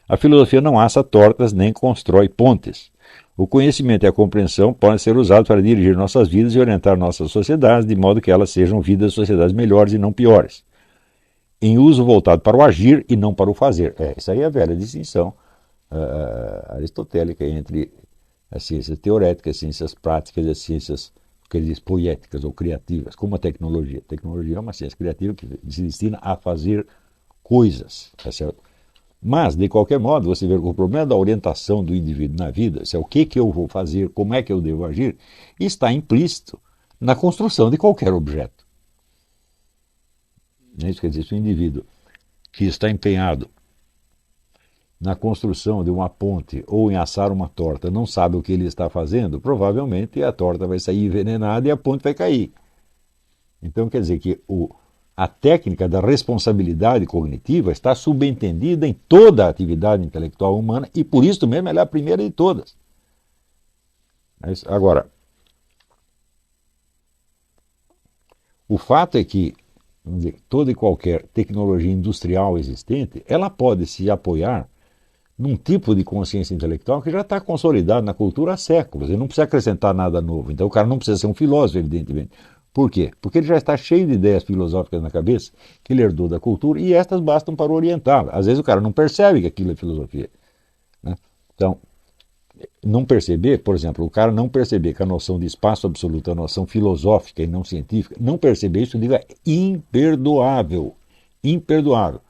A filosofia não assa tortas nem constrói pontes. O conhecimento e a compreensão podem ser usados para dirigir nossas vidas e orientar nossas sociedades, de modo que elas sejam vidas de sociedades melhores e não piores. Em uso voltado para o agir e não para o fazer. Essa aí é a velha distinção aristotélica entre as ciências teoréticas, as ciências práticas e as ciências, que ele diz, poéticas ou criativas, como a tecnologia. A tecnologia é uma ciência criativa que se destina a fazer coisas, tá certo? Mas, de qualquer modo, você vê que o problema da orientação do indivíduo na vida, se é o que eu vou fazer, como é que eu devo agir, está implícito na construção de qualquer objeto. Isso quer dizer, se o indivíduo que está empenhado na construção de uma ponte ou em assar uma torta não sabe o que ele está fazendo, provavelmente a torta vai sair envenenada e a ponte vai cair. Então quer dizer que a técnica da responsabilidade cognitiva está subentendida em toda a atividade intelectual humana e por isso mesmo ela é a primeira de todas. Agora, o fato é que, vamos dizer, toda e qualquer tecnologia industrial existente, ela pode se apoiar num tipo de consciência intelectual que já está consolidado na cultura há séculos. Ele não precisa acrescentar nada novo. Então o cara não precisa ser um filósofo, evidentemente. Por quê? Porque ele já está cheio de ideias filosóficas na cabeça que ele herdou da cultura e estas bastam para orientá-lo. Às vezes o cara não percebe que aquilo é filosofia. Né? Então, não perceber, por exemplo, o cara não perceber que a noção de espaço absoluto é uma noção filosófica e não científica, não perceber isso, diga, é imperdoável. Imperdoável.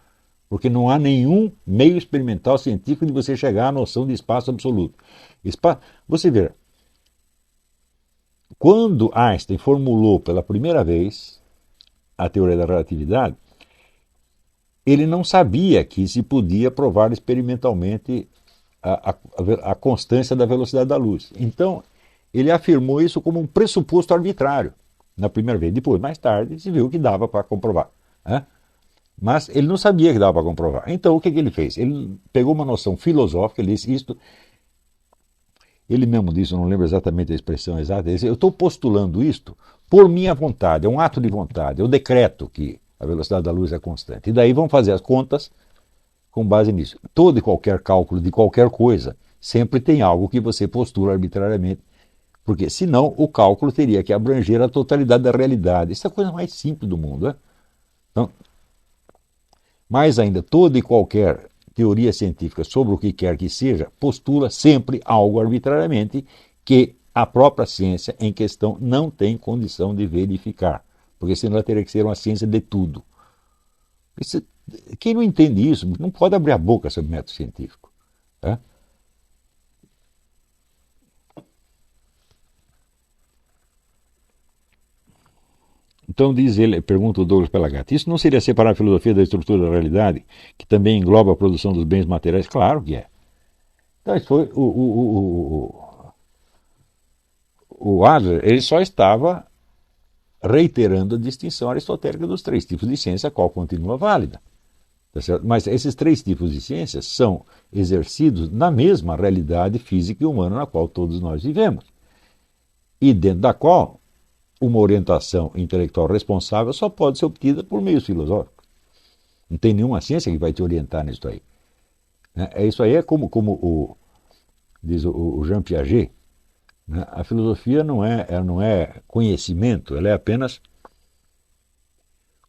Porque não há nenhum meio experimental científico de você chegar à noção de espaço absoluto. Você vê, quando Einstein formulou pela primeira vez a teoria da relatividade, ele não sabia que se podia provar experimentalmente a constância da velocidade da luz. Então, ele afirmou isso como um pressuposto arbitrário, na primeira vez. Depois, mais tarde, se viu que dava para comprovar. Mas ele não sabia que dava para comprovar. Então, o que ele fez? Ele pegou uma noção filosófica, ele disse isto. Ele mesmo disse, eu não lembro exatamente a expressão exata, ele disse, eu estou postulando isto por minha vontade, é um ato de vontade, eu decreto que a velocidade da luz é constante. E daí vamos fazer as contas com base nisso. Todo e qualquer cálculo de qualquer coisa sempre tem algo que você postula arbitrariamente, porque senão o cálculo teria que abranger a totalidade da realidade. Isso é a coisa mais simples do mundo, né? Então, mais ainda, toda e qualquer teoria científica sobre o que quer que seja postula sempre algo arbitrariamente que a própria ciência em questão não tem condição de verificar, porque senão ela teria que ser uma ciência de tudo. Quem não entende isso não pode abrir a boca sobre método científico. Tá? Então diz ele, pergunta o Douglas Pelagatti, isso não seria separar a filosofia da estrutura da realidade, que também engloba a produção dos bens materiais? Claro que é. Então isso foi o Adler, ele só estava reiterando a distinção aristotélica dos três tipos de ciência, a qual continua válida. Tá certo? Mas esses três tipos de ciências são exercidos na mesma realidade física e humana na qual todos nós vivemos. E dentro da qual uma orientação intelectual responsável só pode ser obtida por meios filosóficos. Não tem nenhuma ciência que vai te orientar nisso aí. Isso aí é como diz o Jean Piaget, né? A filosofia não é conhecimento, ela é apenas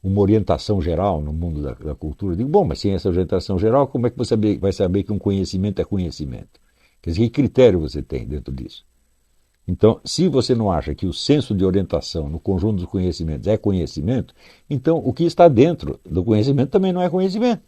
uma orientação geral no mundo da cultura. Eu digo, bom, mas sem essa orientação geral, como é que você vai saber que um conhecimento é conhecimento? Quer dizer, que critério você tem dentro disso? Então, se você não acha que o senso de orientação no conjunto dos conhecimentos é conhecimento, então o que está dentro do conhecimento também não é conhecimento.